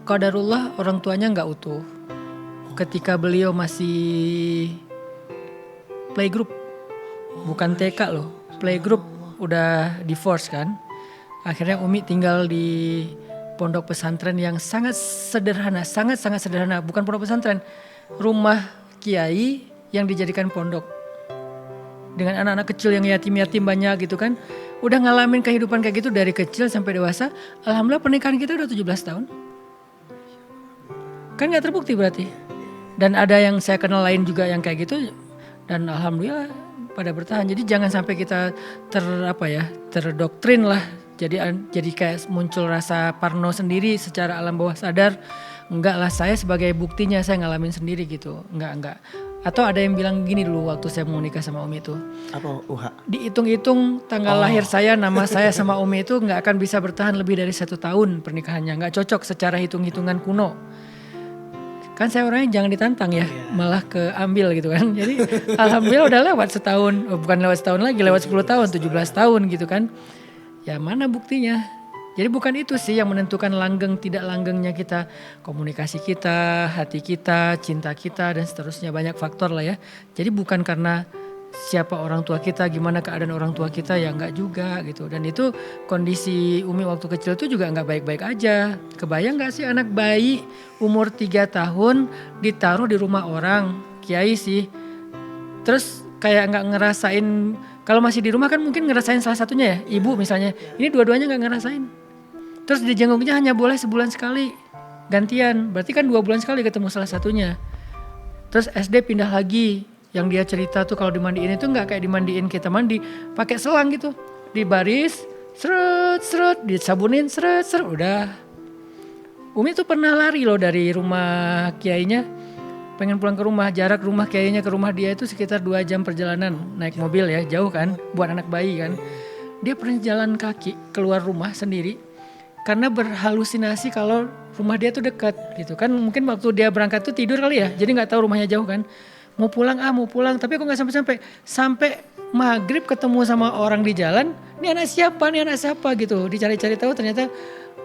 qadarullah orang tuanya nggak utuh. Ketika beliau masih playgroup, bukan TK loh, playgroup udah divorce kan. Akhirnya Umi tinggal di pondok pesantren yang sangat sederhana, sangat sederhana. Bukan pondok pesantren, rumah kiai yang dijadikan pondok. Dengan anak-anak kecil yang yatim-yatim banyak gitu kan. Udah ngalamin kehidupan kayak gitu dari kecil sampai dewasa. Alhamdulillah pernikahan kita udah 17 tahun. Kan gak terbukti berarti. Dan ada yang saya kenal lain juga yang kayak gitu. Dan alhamdulillah pada bertahan. Jadi jangan sampai kita terdoktrin lah. Jadi kayak muncul rasa parno sendiri secara alam bawah sadar. Enggak lah, saya sebagai buktinya saya ngalamin sendiri gitu. Enggak. Atau ada yang bilang gini dulu waktu saya mau nikah sama Umi itu. Apa UHA? Dihitung-hitung tanggal lahir saya, nama saya sama Umi itu nggak akan bisa bertahan lebih dari 1 tahun pernikahannya. Nggak cocok secara hitung-hitungan kuno. Kan saya orangnya jangan ditantang ya, malah keambil gitu kan. Jadi alhamdulillah udah lewat setahun, bukan lewat setahun lagi, lewat 10 tahun, 17 tahun gitu kan. Ya mana buktinya? Jadi bukan itu sih yang menentukan langgeng tidak langgengnya kita, komunikasi kita, hati kita, cinta kita dan seterusnya, banyak faktor lah ya. Jadi bukan karena siapa orang tua kita, gimana keadaan orang tua kita, ya enggak juga gitu. Dan itu kondisi Umi waktu kecil itu juga enggak baik-baik aja. Kebayang enggak sih anak bayi umur 3 tahun ditaruh di rumah orang, kiai sih. Terus kayak enggak ngerasain, kalau masih di rumah kan mungkin ngerasain salah satunya ya, ibu misalnya. Ini dua-duanya enggak ngerasain. Terus dijenguknya hanya boleh sebulan sekali, gantian. Berarti kan 2 bulan sekali ketemu salah satunya. Terus SD pindah lagi. Yang dia cerita tuh kalau dimandiin itu nggak kayak dimandiin kita mandi, pakai selang gitu, dibaris, seret, disabunin, seret, udah. Umi tuh pernah lari loh dari rumah kiainya, pengen pulang ke rumah. Jarak rumah kiainya ke rumah dia itu sekitar 2 jam perjalanan, naik mobil ya, jauh kan, buat anak bayi kan. Dia pernah jalan kaki keluar rumah sendiri, karena berhalusinasi kalau rumah dia tuh dekat gitu kan. Mungkin waktu dia berangkat tuh tidur kali ya, jadi nggak tahu rumahnya jauh kan. Mau pulang, tapi kok nggak sampai maghrib ketemu sama orang di jalan. Ini anak siapa gitu. Dicari-cari tahu ternyata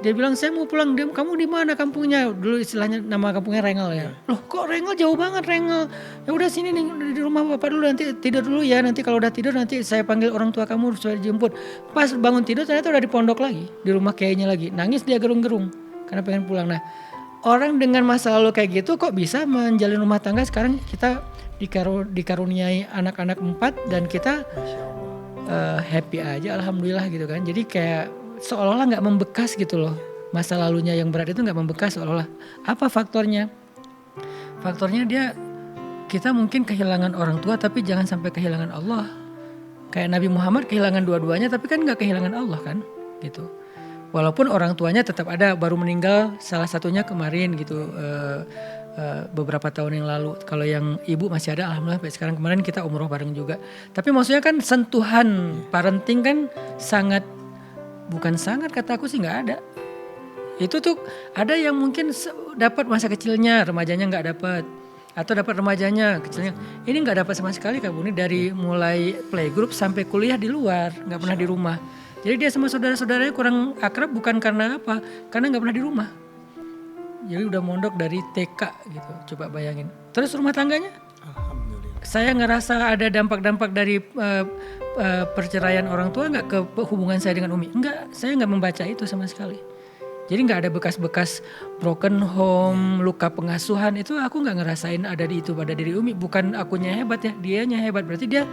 dia bilang saya mau pulang. Dia, kamu di mana kampungnya? Dulu istilahnya nama kampungnya Rengel ya. Loh kok Rengel, jauh banget Rengel. Ya udah sini nih di rumah bapak dulu, nanti tidur dulu ya. Nanti kalau udah tidur nanti saya panggil orang tua kamu supaya dijemput. Pas bangun tidur ternyata udah di pondok lagi, di rumah kiainya lagi. Nangis dia gerung-gerung karena pengen pulang. Nah, orang dengan masa lalu kayak gitu kok bisa menjalin rumah tangga. Sekarang kita dikaruniai anak-anak 4 dan kita happy aja alhamdulillah gitu kan. Jadi kayak seolah-olah nggak membekas gitu loh, masa lalunya yang berat itu nggak membekas seolah-olah. Apa faktornya? Faktornya kita mungkin kehilangan orang tua tapi jangan sampai kehilangan Allah. Kayak Nabi Muhammad kehilangan dua-duanya tapi kan nggak kehilangan Allah kan gitu. Walaupun orang tuanya tetap ada, baru meninggal salah satunya kemarin gitu, beberapa tahun yang lalu. Kalau yang ibu masih ada alhamdulillah sampai sekarang. Kemarin kita umroh bareng juga. Tapi maksudnya kan sentuhan parenting kan bukan sangat, kata aku sih nggak ada. Itu tuh ada yang mungkin dapat masa kecilnya, remajanya nggak dapat, atau dapat remajanya kecilnya. Ini nggak dapat sama sekali Kak Buni, dari mulai playgroup sampai kuliah di luar, nggak pernah di rumah. Jadi dia sama saudara-saudaranya kurang akrab bukan karena apa? Karena nggak pernah di rumah. Jadi udah mondok dari TK gitu, coba bayangin. Terus rumah tangganya? Alhamdulillah. Saya ngerasa ada dampak-dampak dari perceraian orang tua nggak ke hubungan saya dengan Umi? Enggak, saya nggak membaca itu sama sekali. Jadi nggak ada bekas-bekas broken home, luka pengasuhan, itu aku nggak ngerasain ada di itu pada diri Umi. Bukan akunya hebat ya, dianya hebat. Berarti dia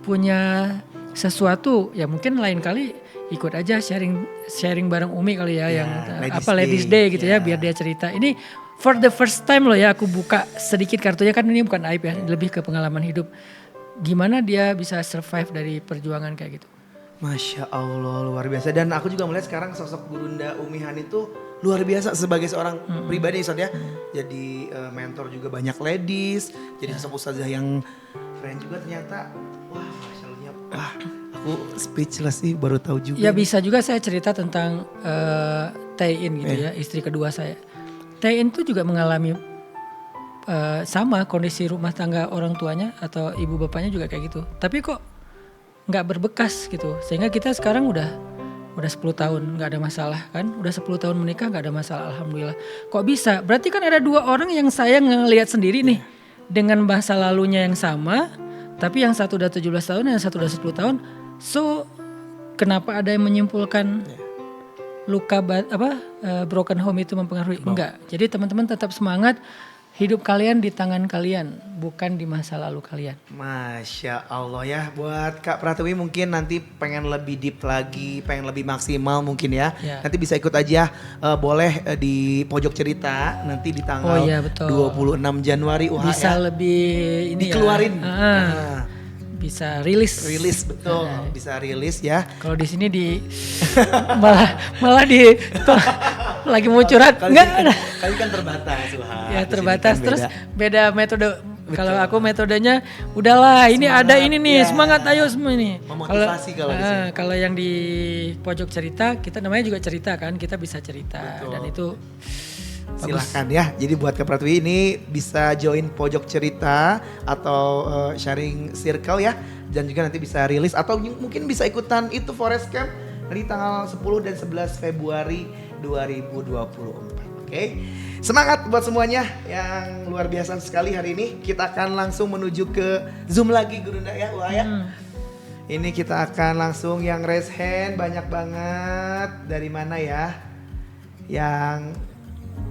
punya sesuatu, ya mungkin lain kali ikut aja sharing bareng Umi kali ya, yang Ladies Day gitu ya, biar dia cerita. Ini for the first time loh ya aku buka sedikit kartunya, kan ini bukan aib ya, lebih ke pengalaman hidup. Gimana dia bisa survive dari perjuangan kayak gitu. Masya Allah, luar biasa. Dan aku juga melihat sekarang sosok Bunda Umi Han itu luar biasa sebagai seorang pribadi Ustaz ya. Jadi mentor juga banyak ladies, jadi sosok ustazah yang keren juga ternyata. Wah, Masya Allahnya, wah aku speechless sih, baru tahu juga. Ya bisa juga saya cerita tentang Taein gitu ya, istri kedua saya. Taein tuh juga mengalami sama kondisi rumah tangga orang tuanya atau ibu bapaknya juga kayak gitu. Tapi kok nggak berbekas gitu, sehingga kita sekarang udah 10 tahun nggak ada masalah kan, udah 10 tahun menikah nggak ada masalah alhamdulillah. Kok bisa? Berarti kan ada 2 orang yang saya ngelihat sendiri nih dengan masa lalunya yang sama, tapi yang satu udah 17 tahun, yang satu udah 10 tahun. So kenapa ada yang menyimpulkan luka broken home itu mempengaruhi? Enggak. Jadi teman-teman tetap semangat. Hidup kalian di tangan kalian, bukan di masa lalu kalian. Masya Allah ya, buat Kak Pratiwi mungkin nanti pengen lebih deep lagi, pengen lebih maksimal mungkin ya. Nanti bisa ikut aja, boleh di pojok cerita nanti di tanggal 26 Januari. Bisa lebih ini dikeluarin. Bisa rilis betul, bisa rilis ya. Kalau di sini malah di lagi mau curhat, enggak ada. Kali kan terbatas, ya terbatas, kan terus beda metode Kalau aku metodenya udahlah ini Semangat, ada ini nih, ya. semangat ayo semua ini. Memotivasi kalau di sini. Kalau yang di pojok cerita, kita namanya juga cerita kan, kita bisa cerita. Betul. Dan itu Silahkan ya. Jadi buat Kak Pratwi ini bisa join pojok cerita atau sharing circle ya. Dan juga nanti bisa rilis atau mungkin bisa ikutan itu Forest Camp di tanggal 10 dan 11 Februari 2024. Oke. Semangat buat semuanya yang luar biasa sekali hari ini. Kita akan langsung menuju ke Zoom lagi Gurunda ya, Wah ya. Ini kita akan langsung yang raise hand banyak banget. Dari mana ya? Yang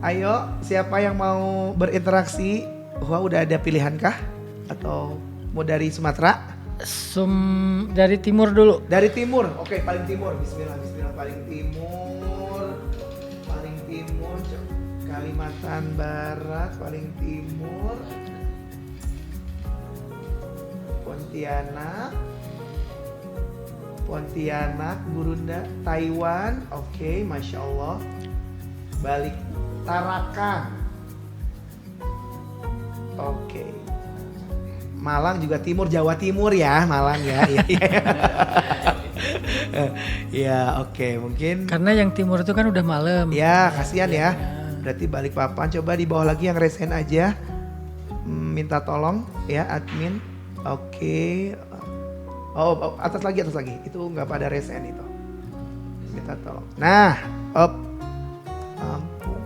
ayo siapa yang mau berinteraksi? Wah udah ada pilihan kah? Atau mau dari Sumatera? dari timur dulu. Dari timur, oke paling timur. Bismillah, Bismillah paling timur, Kalimantan Barat paling timur, Pontianak, Gurunda, Taiwan, oke, masya Allah. Balik Tarakan, oke. Malang juga timur, Jawa Timur ya, Malang ya. Ya, oke, mungkin. Karena yang timur itu kan udah malam. Ya, kasihan ya. Berarti Balikpapan, coba di bawah lagi yang raise hand aja. Minta tolong ya admin. Oke. Oh, atas lagi. Itu nggak pada raise hand itu. Minta tolong. Nah,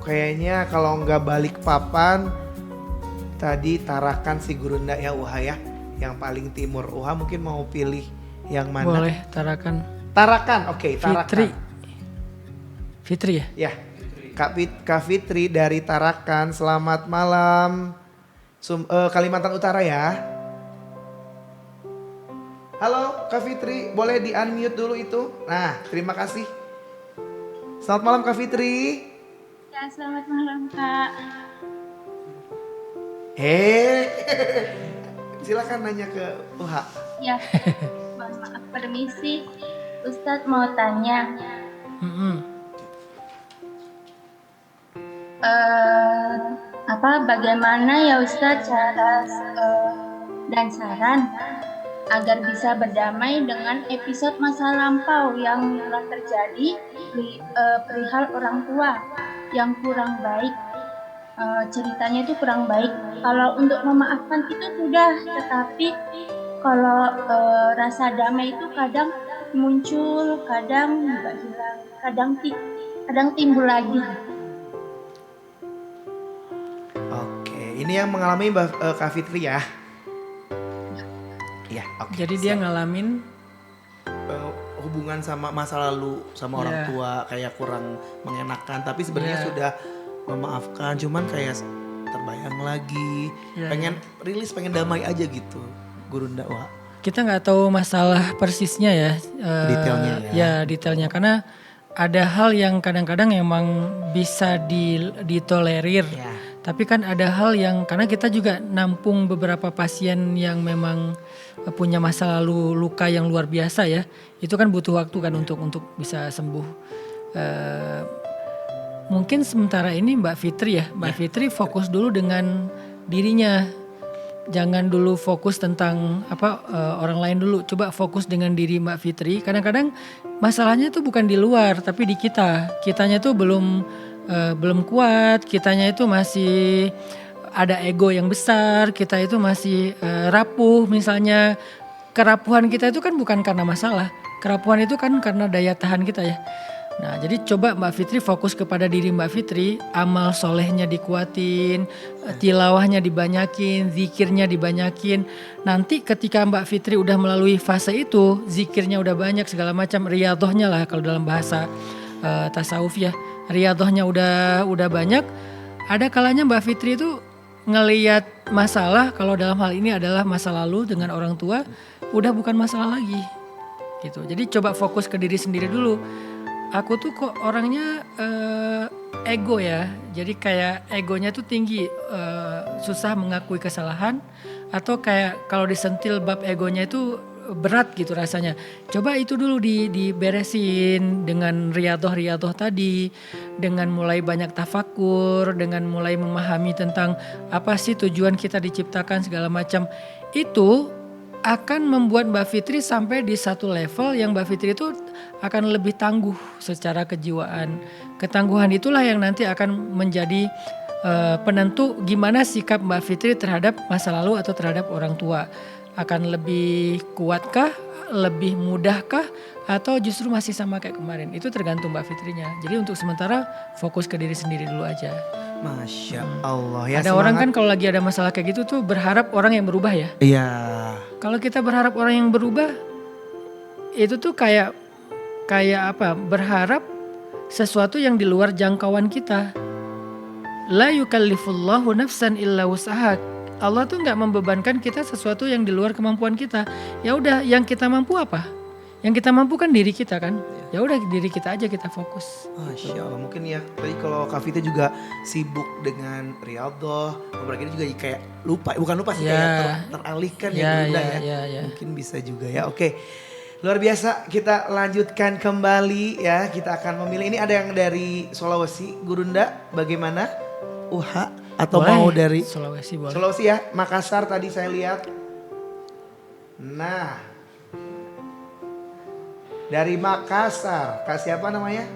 kayaknya kalau nggak Balikpapan tadi Tarakan si Gurunda ya Uha ya. Yang paling timur. Uha mungkin mau pilih yang mana? Boleh, Tarakan. Tarakan, oke, Tarakan. Fitri ya? Ya, Kak Fitri dari Tarakan, selamat malam. Kalimantan Utara ya. Halo Kak Fitri, boleh di unmute dulu itu? Nah, terima kasih. Selamat malam Kak Fitri. Ya, selamat malam Kak. Silakan nanya ke Uha. Ya, mohon maaf permisi. Ustadz mau tanya. Bagaimana ya Ustadz cara dan saran agar bisa berdamai dengan episode masa lampau yang telah terjadi perihal orang tua yang kurang baik, ceritanya itu kurang baik. Kalau untuk memaafkan itu sudah, tetapi kalau rasa damai itu kadang muncul, kadang juga hilang, kadang timbul lagi. Oke, ini yang mengalami Kak Fitri ya. Iya, oke. Jadi dia ngalamin hubungan sama masa lalu sama orang tua kayak kurang mengenakan, tapi sebenarnya sudah memaafkan, cuman kayak terbayang lagi, pengen rilis, pengen damai aja gitu, Gurunda Wah. Kita nggak tahu masalah persisnya ya, Detailnya ya. Ya detailnya, karena ada hal yang kadang-kadang emang bisa ditolerir. Ya. Tapi kan ada hal yang, karena kita juga nampung beberapa pasien yang memang punya masa lalu luka yang luar biasa ya. Itu kan butuh waktu kan untuk bisa sembuh. Mungkin sementara ini Mbak Fitri ya. Mbak Fitri fokus dulu dengan dirinya. Jangan dulu fokus tentang orang lain dulu. Coba fokus dengan diri Mbak Fitri. Kadang-kadang masalahnya itu bukan di luar tapi di kita. Kitanya tuh belum kuat, kitanya itu masih ada ego yang besar, kita itu masih rapuh misalnya. Kerapuhan kita itu kan bukan karena masalah, kerapuhan itu kan karena daya tahan kita ya. Nah jadi coba Mbak Fitri fokus kepada diri Mbak Fitri, amal solehnya dikuatin, tilawahnya dibanyakin, zikirnya dibanyakin. Nanti ketika Mbak Fitri udah melalui fase itu, zikirnya udah banyak segala macam, riyadhahnya lah kalau dalam bahasa tasawuf ya. Riyadhahnya udah banyak, ada kalanya Mbak Fitri itu ngelihat masalah, kalau dalam hal ini adalah masa lalu dengan orang tua, udah bukan masalah lagi gitu. Jadi coba fokus ke diri sendiri dulu. Aku tuh kok orangnya ego ya, jadi kayak egonya tuh tinggi, susah mengakui kesalahan, atau kayak kalau disentil bab egonya itu berat gitu rasanya. Coba itu dulu diberesin dengan riyadhah tadi, dengan mulai banyak tafakur, dengan mulai memahami tentang apa sih tujuan kita diciptakan segala macam. Itu akan membuat Mbak Fitri sampai di satu level yang Mbak Fitri itu akan lebih tangguh secara kejiwaan. Ketangguhan itulah yang nanti akan menjadi penentu gimana sikap Mbak Fitri terhadap masa lalu atau terhadap orang tua. Akan lebih kuatkah, lebih mudahkah, atau justru masih sama kayak kemarin. Itu tergantung Mbak Fitrinya. Jadi untuk sementara fokus ke diri sendiri dulu aja. Masya Allah ya. Ada orang kan kalau lagi ada masalah kayak gitu tuh berharap orang yang berubah ya. Iya. Kalau kita berharap orang yang berubah, itu tuh kayak apa? Berharap sesuatu yang di luar jangkauan kita. La yukallifullahu nafsan illa wus'aha. Allah tuh nggak membebankan kita sesuatu yang di luar kemampuan kita. Ya udah, yang kita mampu apa? Yang kita mampu kan diri kita kan. Ya udah diri kita aja kita fokus. Masya Allah, mungkin ya tadi kalau Kak Vita juga sibuk dengan riyadhah, beberapa juga kayak lupa, bukan lupa sih, Ya. kayak teralihkan ya, Gurunda ya. Ya. Mungkin bisa juga ya. Oke, luar biasa. Kita lanjutkan kembali ya. Kita akan memilih, ini ada yang dari Sulawesi, Gurunda bagaimana? Atau Boleh. mau dari Sulawesi boleh. Sulawesi ya, Makassar tadi saya lihat. Nah, dari Makassar, Kak siapa namanya?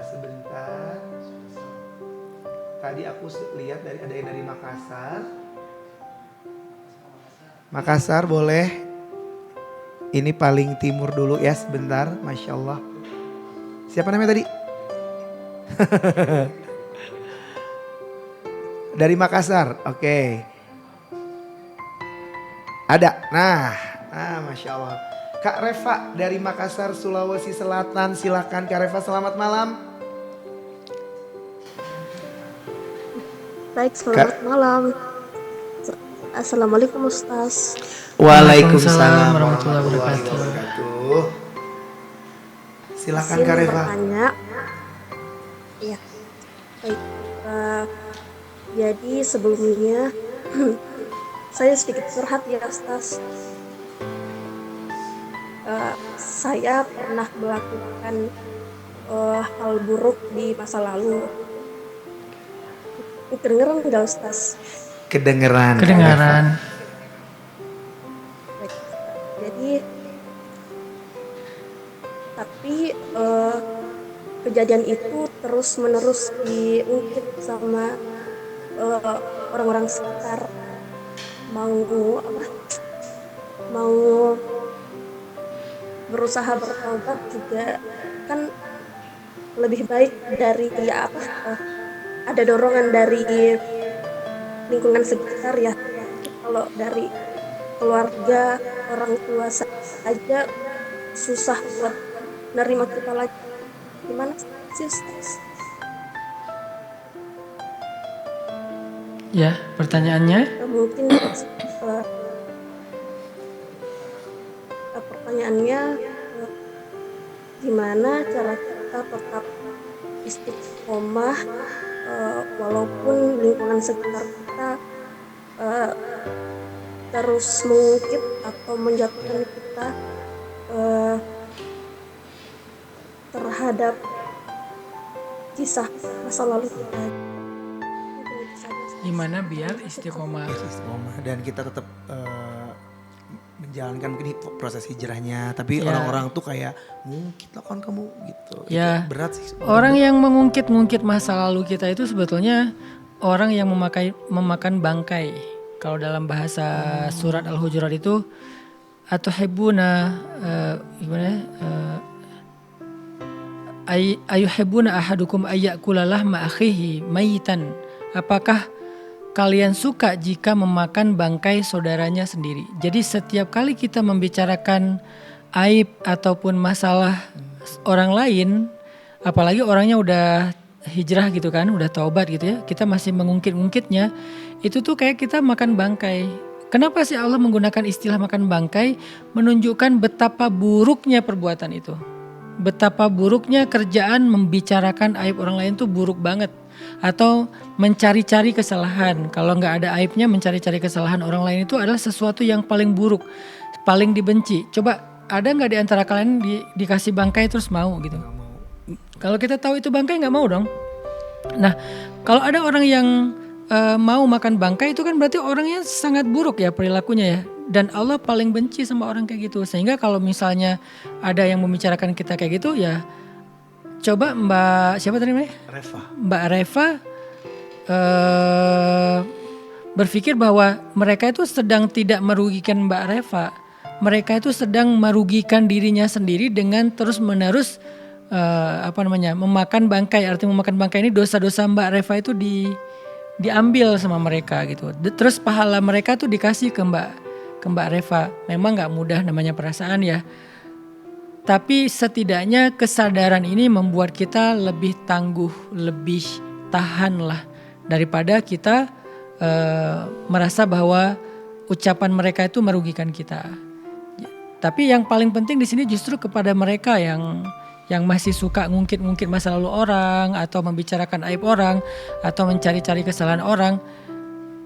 Sebentar. Tadi aku lihat ada yang dari Makassar. Makassar boleh. Ini paling timur dulu ya sebentar, Masya Allah. Siapa namanya tadi? Dari Makassar, oke. Ada, nah Masya Allah. Kak Reva dari Makassar, Sulawesi Selatan, silakan Kak Reva, selamat malam. Baik, selamat malam. Assalamualaikum Ustaz. Waalaikumsalam warahmatullahi wabarakatuh. Silakan Izin Kak Reva. bertanya. Iya, baik. Jadi sebelumnya saya sedikit curhat ya Ustaz. Saya pernah melakukan hal buruk di masa lalu. Kedengeran nggak Ustaz? Kedengeran. Baik. Jadi tapi kejadian itu terus menerus diungkit sama orang-orang sekitar. Mau berusaha bertobat juga kan lebih baik dari ada dorongan dari lingkungan sekitar ya. Kalau dari keluarga, orang tua saja susah buat nerima kita lagi. Gimana sih Ustaz? Ya, pertanyaannya? Mungkin pertanyaannya gimana cara kita tetap istiqomah walaupun lingkungan sekitar kita terus mengungkit atau menjatuhkan kita terhadap kisah masa lalu kita. Gimana biar istiqomah? Dan kita tetap menjalankan mungkin proses hijrahnya, tapi Ya. orang-orang tuh kayak mungkin lah kan kamu gitu. Ya. Itu berat sih. Orang yang mengungkit masa lalu kita itu sebetulnya orang yang memakan bangkai. Kalau dalam bahasa surat Al-Hujurat itu atau hebuna gimana? Ayuhibuna ahadukum ayyakula lahma akhihi mayitan. Apakah kalian suka jika memakan bangkai saudaranya sendiri? Jadi setiap kali kita membicarakan aib ataupun masalah orang lain, apalagi orangnya udah hijrah gitu kan, udah taubat gitu ya, kita masih mengungkit-ungkitnya, itu tuh kayak kita makan bangkai. Kenapa sih Allah menggunakan istilah makan bangkai? Menunjukkan betapa buruknya perbuatan itu. betapa buruknya kerjaan membicarakan aib orang lain tuh buruk banget. Atau mencari-cari kesalahan. Kalau nggak ada aibnya, mencari-cari kesalahan orang lain itu adalah sesuatu yang paling buruk, paling dibenci. Coba ada nggak di antara kalian dikasih bangkai terus mau gitu? Kalau kita tahu itu bangkai nggak mau dong. Nah, kalau ada orang yang mau makan bangkai itu kan berarti orangnya sangat buruk ya perilakunya ya. Dan Allah paling benci sama orang kayak gitu. Sehingga kalau misalnya ada yang membicarakan kita kayak gitu ya, coba Mbak siapa tadi namanya? Mbak Reva berpikir bahwa mereka itu sedang tidak merugikan Mbak Reva. Mereka itu sedang merugikan dirinya sendiri dengan terus-menerus memakan bangkai. Artinya memakan bangkai ini dosa-dosa Mbak Reva itu diambil sama mereka gitu. Terus pahala mereka tuh dikasih ke Mbak Reva. Memang nggak mudah namanya perasaan ya. Tapi setidaknya kesadaran ini membuat kita lebih tangguh, lebih tahan lah daripada kita merasa bahwa ucapan mereka itu merugikan kita. Tapi yang paling penting di sini justru kepada mereka yang masih suka ngungkit-ngungkit masa lalu orang atau membicarakan aib orang atau mencari-cari kesalahan orang.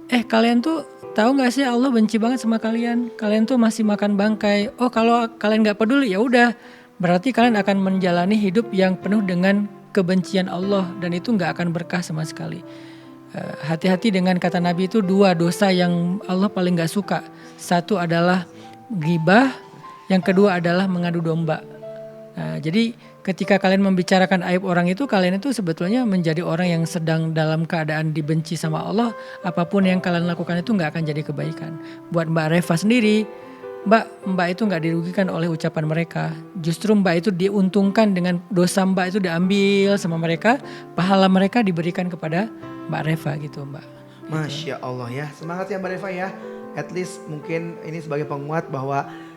Kalian tuh tahu nggak sih Allah benci banget sama kalian? Kalian tuh masih makan bangkai. Oh, kalau kalian nggak peduli ya udah, berarti kalian akan menjalani hidup yang penuh dengan kebencian Allah dan itu nggak akan berkah sama sekali. Hati-hati dengan kata Nabi itu 2 dosa yang Allah paling nggak suka. Satu adalah ghibah, yang kedua adalah mengadu domba. Jadi ketika kalian membicarakan aib orang itu, kalian itu sebetulnya menjadi orang yang sedang dalam keadaan dibenci sama Allah. Apapun yang kalian lakukan itu nggak akan jadi kebaikan. Buat Mbak Reva sendiri, Mbak itu nggak dirugikan oleh ucapan mereka. Justru Mbak itu diuntungkan dengan dosa Mbak itu diambil sama mereka, pahala mereka diberikan kepada Mbak Reva gitu Mbak. Masya Allah ya, semangat ya Mbak Reva ya. At least mungkin ini sebagai penguat bahwa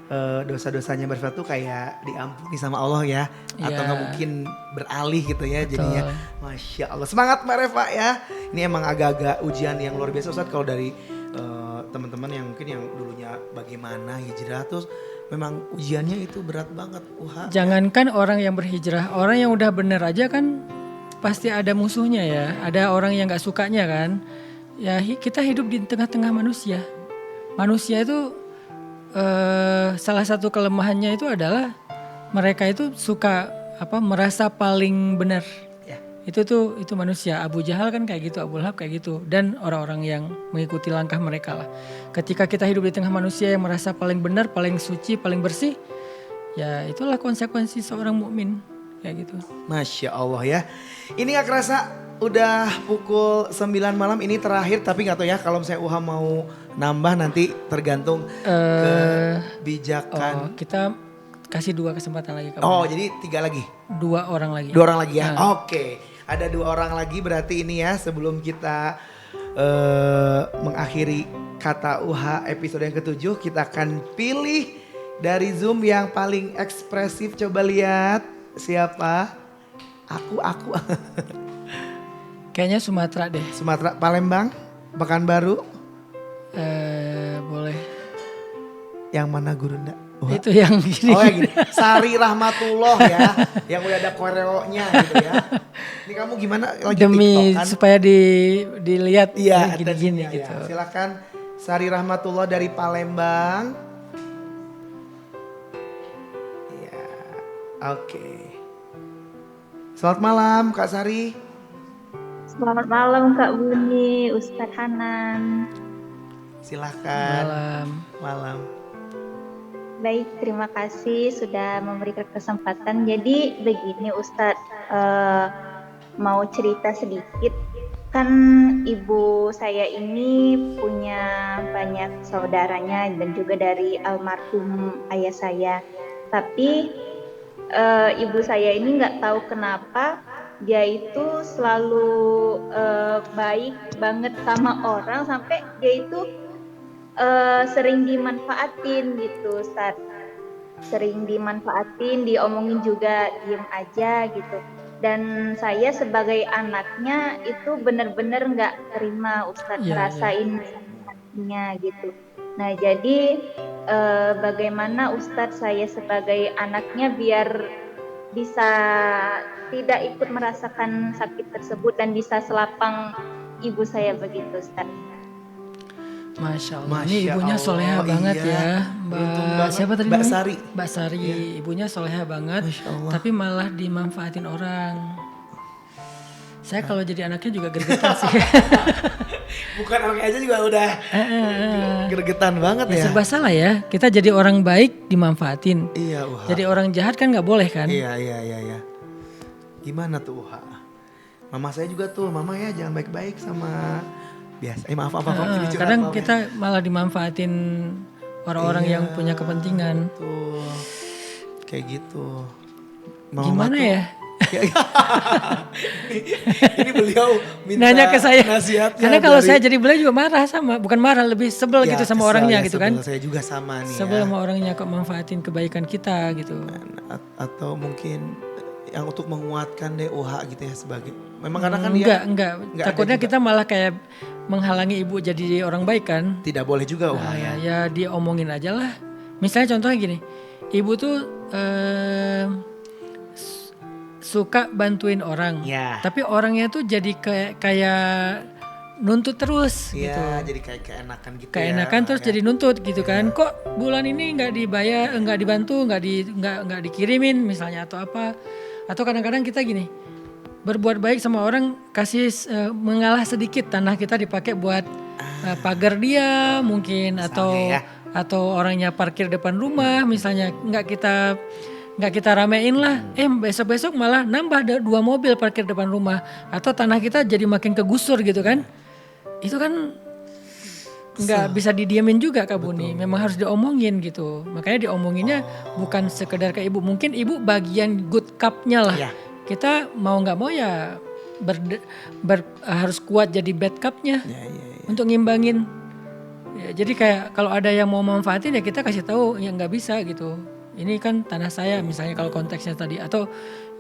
dosa-dosanya Mbak Reva tuh kayak diampuni sama Allah ya. Atau nggak mungkin beralih gitu ya. Betul. Jadinya Masya Allah, semangat Mbak Reva ya. Ini emang agak-agak ujian yang luar biasa Ustadz kalau dari teman-teman yang mungkin yang dulunya bagaimana hijrah terus memang ujiannya itu berat banget. Jangankan orang yang berhijrah, orang yang udah bener aja kan pasti ada musuhnya ya. Ada orang yang gak sukanya kan. Ya kita hidup di tengah-tengah manusia. Manusia itu salah satu kelemahannya itu adalah mereka itu suka merasa paling benar. Itu manusia. Abu Jahal kan kayak gitu, Abu Lahab kayak gitu, dan orang-orang yang mengikuti langkah mereka lah. Ketika kita hidup di tengah manusia yang merasa paling benar, paling suci, paling bersih, ya itulah konsekuensi seorang mukmin kayak gitu. Masya Allah ya. Ini gak kerasa udah pukul 9 malam, ini terakhir, tapi gak tahu ya kalau misalnya UHA mau nambah nanti tergantung kebijakan. Kita kasih 2 kesempatan lagi kamu. Jadi 3 lagi. 2 orang lagi. 2 orang lagi ya. Oke. Ada 2 orang lagi berarti ini ya sebelum kita mengakhiri kata UHA episode yang ke-7, kita akan pilih dari Zoom yang paling ekspresif. Coba lihat siapa? Aku. Kayaknya Sumatera deh. Sumatera, Palembang, Pekanbaru. Boleh. Yang mana Gurunda? Itu yang gini. Yang gini. Sari Rahmatullah ya, yang udah ada koreonya gitu ya. Ini kamu gimana lagi demi TikTok kan? Supaya dilihat gini-gini gitu. Ya. Silakan Sari Rahmatullah dari Palembang. Ya, oke. Selamat malam Kak Sari. Selamat malam Kak Buni, Ustadz Hanan. Silahkan. Malam. Baik, terima kasih sudah memberikan kesempatan. Jadi begini Ustadz, mau cerita sedikit. Kan ibu saya ini punya banyak saudaranya dan juga dari almarhum ayah saya. Tapi ibu saya ini nggak tahu kenapa dia itu selalu baik banget sama orang sampai dia itu sering dimanfaatin gitu Ustaz. Sering dimanfaatin, diomongin juga diem aja gitu. Dan saya sebagai anaknya itu benar-benar nggak terima Ustaz, rasain sakitnya gitu. Nah jadi bagaimana Ustaz saya sebagai anaknya biar bisa tidak ikut merasakan sakit tersebut dan bisa selapang ibu saya begitu, Ustaz. Masya Allah. Masya Ini ibunya Allah, soleha banget iya. ya. Beruntung Mbak banget. siapa tadi Mbak namanya? Sari. Mbak Sari. Iya. Ibunya soleha banget. Masya Allah. Tapi malah dimanfaatin orang. Saya kalau jadi anaknya juga gregetan sih. Bukan anaknya aja juga udah gregetan banget Ya ya. serba salah ya. Kita jadi orang baik dimanfaatin. Iya, Uha. Jadi orang jahat kan nggak boleh kan? Iya. Gimana tuh, Uha? Mama saya juga tuh, mama ya jangan baik-baik sama biasa. Maaf. Ini curhat, Kadang maaf ya. kita malah dimanfaatin orang-orang Iya, yang punya kepentingan. Tuh. Kayak gitu. Mama Gimana tuh- ya? Ini beliau minta Nanya ke saya. nasihatnya Karena kalau dari- saya jadi beliau juga marah sama, bukan marah, lebih sebel Ya, gitu sama kesel orangnya ya, gitu kan. sebel. Saya juga sama nih Sebel ya. sama orangnya kok manfaatin kebaikan kita gitu. Atau mungkin yang untuk menguatkan deh Uha gitu ya sebagai. Memang karena kan dia Enggak. nggak Takutnya ada juga. kita malah kayak menghalangi ibu jadi orang baik kan. tidak boleh juga Uha ya. Ya diomongin aja lah. Misalnya contohnya gini, ibu tuh suka bantuin orang, Ya. tapi orangnya tuh jadi kayak nuntut terus Iya, gitu. jadi kayak keenakan gitu Keenakan ya. terus jadi nuntut gitu kan. Kok bulan ini nggak dibayar, nggak dibantu, nggak dikirimin misalnya atau apa. Atau kadang-kadang kita gini, berbuat baik sama orang kasih mengalah sedikit tanah kita dipakai buat pagar dia mungkin Misalnya atau orangnya parkir depan rumah misalnya nggak kita ramein lah, besok-besok malah nambah 2 mobil parkir depan rumah atau tanah kita jadi makin kegusur gitu kan. Itu kan nggak bisa didiamin juga Kak Buni, memang harus diomongin gitu. Makanya diomonginnya bukan sekedar ke ibu, mungkin ibu bagian good cup-nya lah. Iya. Kita mau nggak mau ya harus kuat jadi bad cup-nya Ya. untuk ngimbangin. Ya, jadi kayak kalau ada yang mau manfaatin ya kita kasih tahu yang nggak bisa gitu. Ini kan tanah saya misalnya kalau konteksnya tadi, atau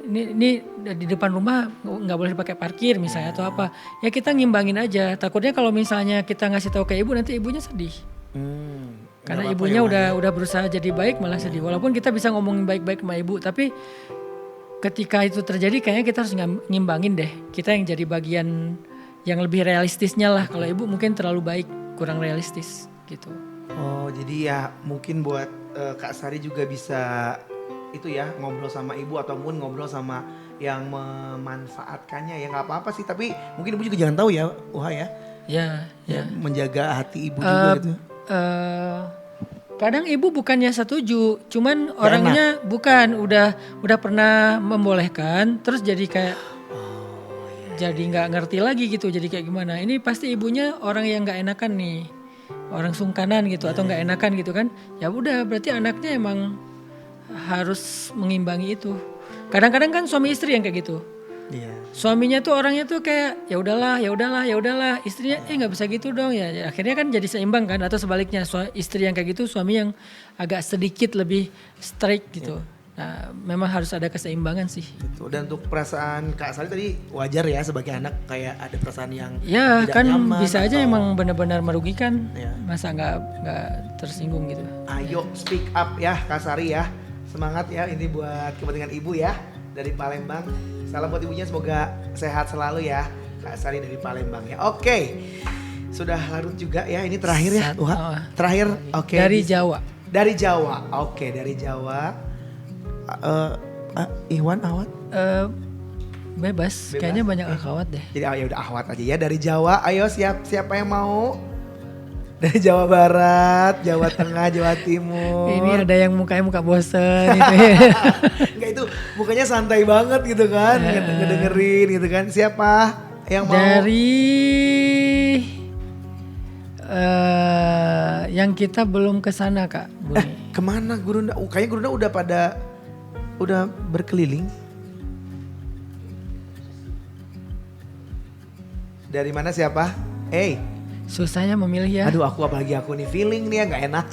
ini di depan rumah nggak boleh dipakai parkir misalnya atau apa. Ya kita ngimbangin aja. Takutnya kalau misalnya kita ngasih tahu ke ibu nanti ibunya sedih. Karena Nggak apa-apa ibunya ya, Uha, udah berusaha jadi baik malah sedih. Walaupun kita bisa ngomongin baik-baik sama ibu, tapi ketika itu terjadi kayaknya kita harus ngimbangin deh. Kita yang jadi bagian yang lebih realistisnya lah. Kalau ibu mungkin terlalu baik, kurang realistis gitu. Oh, jadi ya mungkin buat Kak Sari juga bisa itu ya ngobrol sama ibu ataupun ngobrol sama yang memanfaatkannya ya nggak apa-apa sih, tapi mungkin ibu juga jangan tahu ya Uha ya. Ya. Menjaga hati ibu juga gitu. Kadang ibu bukannya setuju, cuman orangnya bukan udah pernah membolehkan, terus jadi kayak jadi nggak ngerti lagi gitu, jadi kayak gimana? Ini pasti ibunya orang yang nggak enakan nih, orang sungkanan gitu atau nggak enakan gitu kan? Ya udah, berarti anaknya emang harus mengimbangi itu. Kadang-kadang kan suami istri yang kayak gitu. Iya. Suaminya tuh orangnya tuh kayak ya udahlah, istrinya nggak bisa gitu dong ya. Akhirnya kan jadi seimbang kan, atau sebaliknya istri yang kayak gitu suami yang agak sedikit lebih strict gitu. Nah, memang harus ada keseimbangan sih. Gitu. Dan untuk perasaan Kak Sari tadi wajar ya sebagai anak kayak ada perasaan yang Ya tidak kan nyaman bisa aja atau- emang benar-benar merugikan. Ya. Masa nggak tersinggung gitu. Ayo speak up ya Kak Sari ya. Semangat ya, ini buat kepentingan ibu ya dari Palembang. Salam buat ibunya, semoga sehat selalu ya Kak Sari dari Palembang ya. Oke, sudah larut juga ya, ini terakhir ya terakhir. Oke. Dari Jawa. Dari Jawa, oke, dari Jawa. Iwan, Awat. Bebas. Kayaknya banyak akhwat deh. Jadi ya udah Ahwat aja ya, dari Jawa. Ayo siapa yang mau? Dari Jawa Barat, Jawa Tengah, Jawa Timur. Ini ada yang mukanya muka bosen gitu ya. Enggak, itu mukanya santai banget gitu kan, ngedengerin gitu kan. Siapa yang mau? Dari yang kita belum kesana Kak Buni. Kemana Gurunda? Kayaknya Gurunda udah berkeliling. Dari mana siapa? Susahnya memilih ya. Aduh, apalagi aku nih feeling nih ya nggak enak.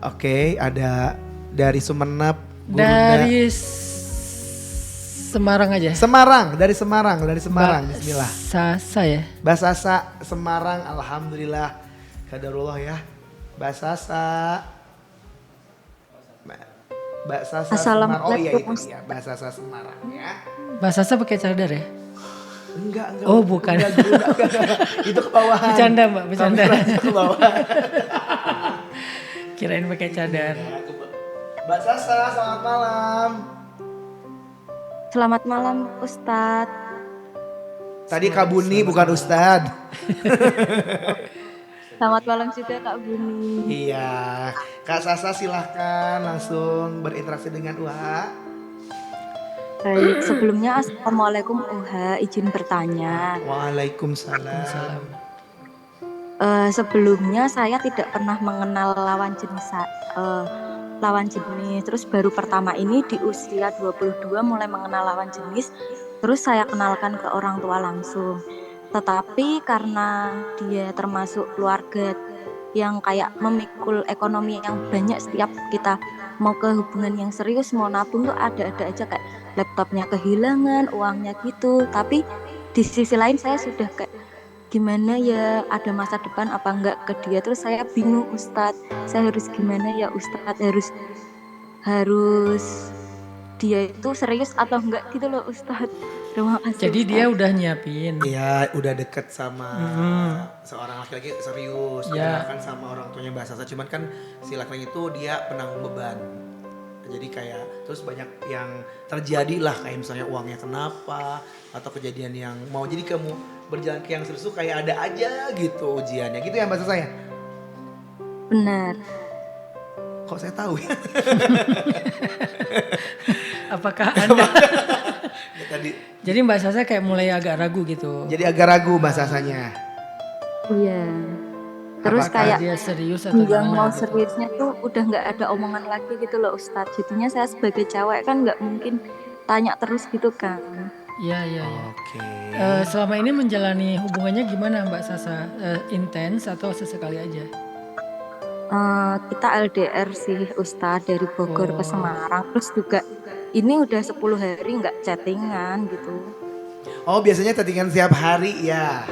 Oke, ada dari Sumenep, Gurunda. Dari Semarang aja. Dari Semarang. Bismillah. Sasa ya. Basasa Semarang, alhamdulillah. Qadarullah ya. Basasa. Mbak Sasa Semarang. Oh iya Assalamualaikum, itu ya, Mbak Sasa Semarang ya. Mbak Sasa pakai cadar ya? Enggak. Oh, bukan. Enggak. Itu ke bawahan. Bercanda Mbak, bercanda. Kameranya ke bawah. Kirain pakai cadar. Mbak Sasa, selamat malam. Selamat malam Ustadz. Tadi Kak Buni bukan Ustadz. Selamat malam juga Kak Buni. Iya, Kak Sasa silahkan langsung berinteraksi dengan UHA. Baik, sebelumnya Assalamualaikum UHA, izin bertanya. Waalaikumsalam. Sebelumnya saya tidak pernah mengenal lawan jenis. Terus baru pertama ini di usia 22 mulai mengenal lawan jenis. Terus saya kenalkan ke orang tua langsung. Tetapi karena dia termasuk keluarga yang kayak memikul ekonomi yang banyak, setiap kita mau ke hubungan yang serius, mau nabung tuh ada-ada aja, kayak laptopnya kehilangan, uangnya gitu. Tapi di sisi lain saya sudah kayak gimana ya, ada masa depan apa enggak ke dia. Terus saya bingung Ustadz, saya harus gimana ya Ustadz, harus dia itu serius atau enggak gitu loh Ustadz. Terima kasih. Jadi dia udah nyiapin. Iya, udah deket sama seorang laki-laki serius. Ya. Dia kan sama orang tuanya Mbak Sasa. Cuman kan si laki-laki itu dia penanggung beban. Jadi kayak terus banyak yang terjadi lah, kayak misalnya uangnya kenapa, atau kejadian yang mau jadi kamu berjalan ke yang serius tuh kayak ada aja gitu ujiannya. Gitu ya Mbak Sasa ya? Benar. Kok saya tahu ya? Apakah Anda? Ya, tadi. Jadi Mbak Sasa kayak mulai agak ragu gitu. Jadi agak ragu Mbak Sasanya. Iya. Terus Apakah kayak dia serius atau yang gimana mau gitu? seriusnya tuh udah nggak ada omongan lagi gitu loh Ustadz. Jadinya saya sebagai cewek kan nggak mungkin tanya terus gitu kan. Iya. Oke. Selama ini menjalani hubungannya gimana Mbak Sasa? Intens atau sesekali aja? Kita LDR sih Ustadz, dari Bogor Oh. ke Semarang. Terus juga ini udah 10 hari nggak chattingan gitu. Oh biasanya chattingan setiap hari ya?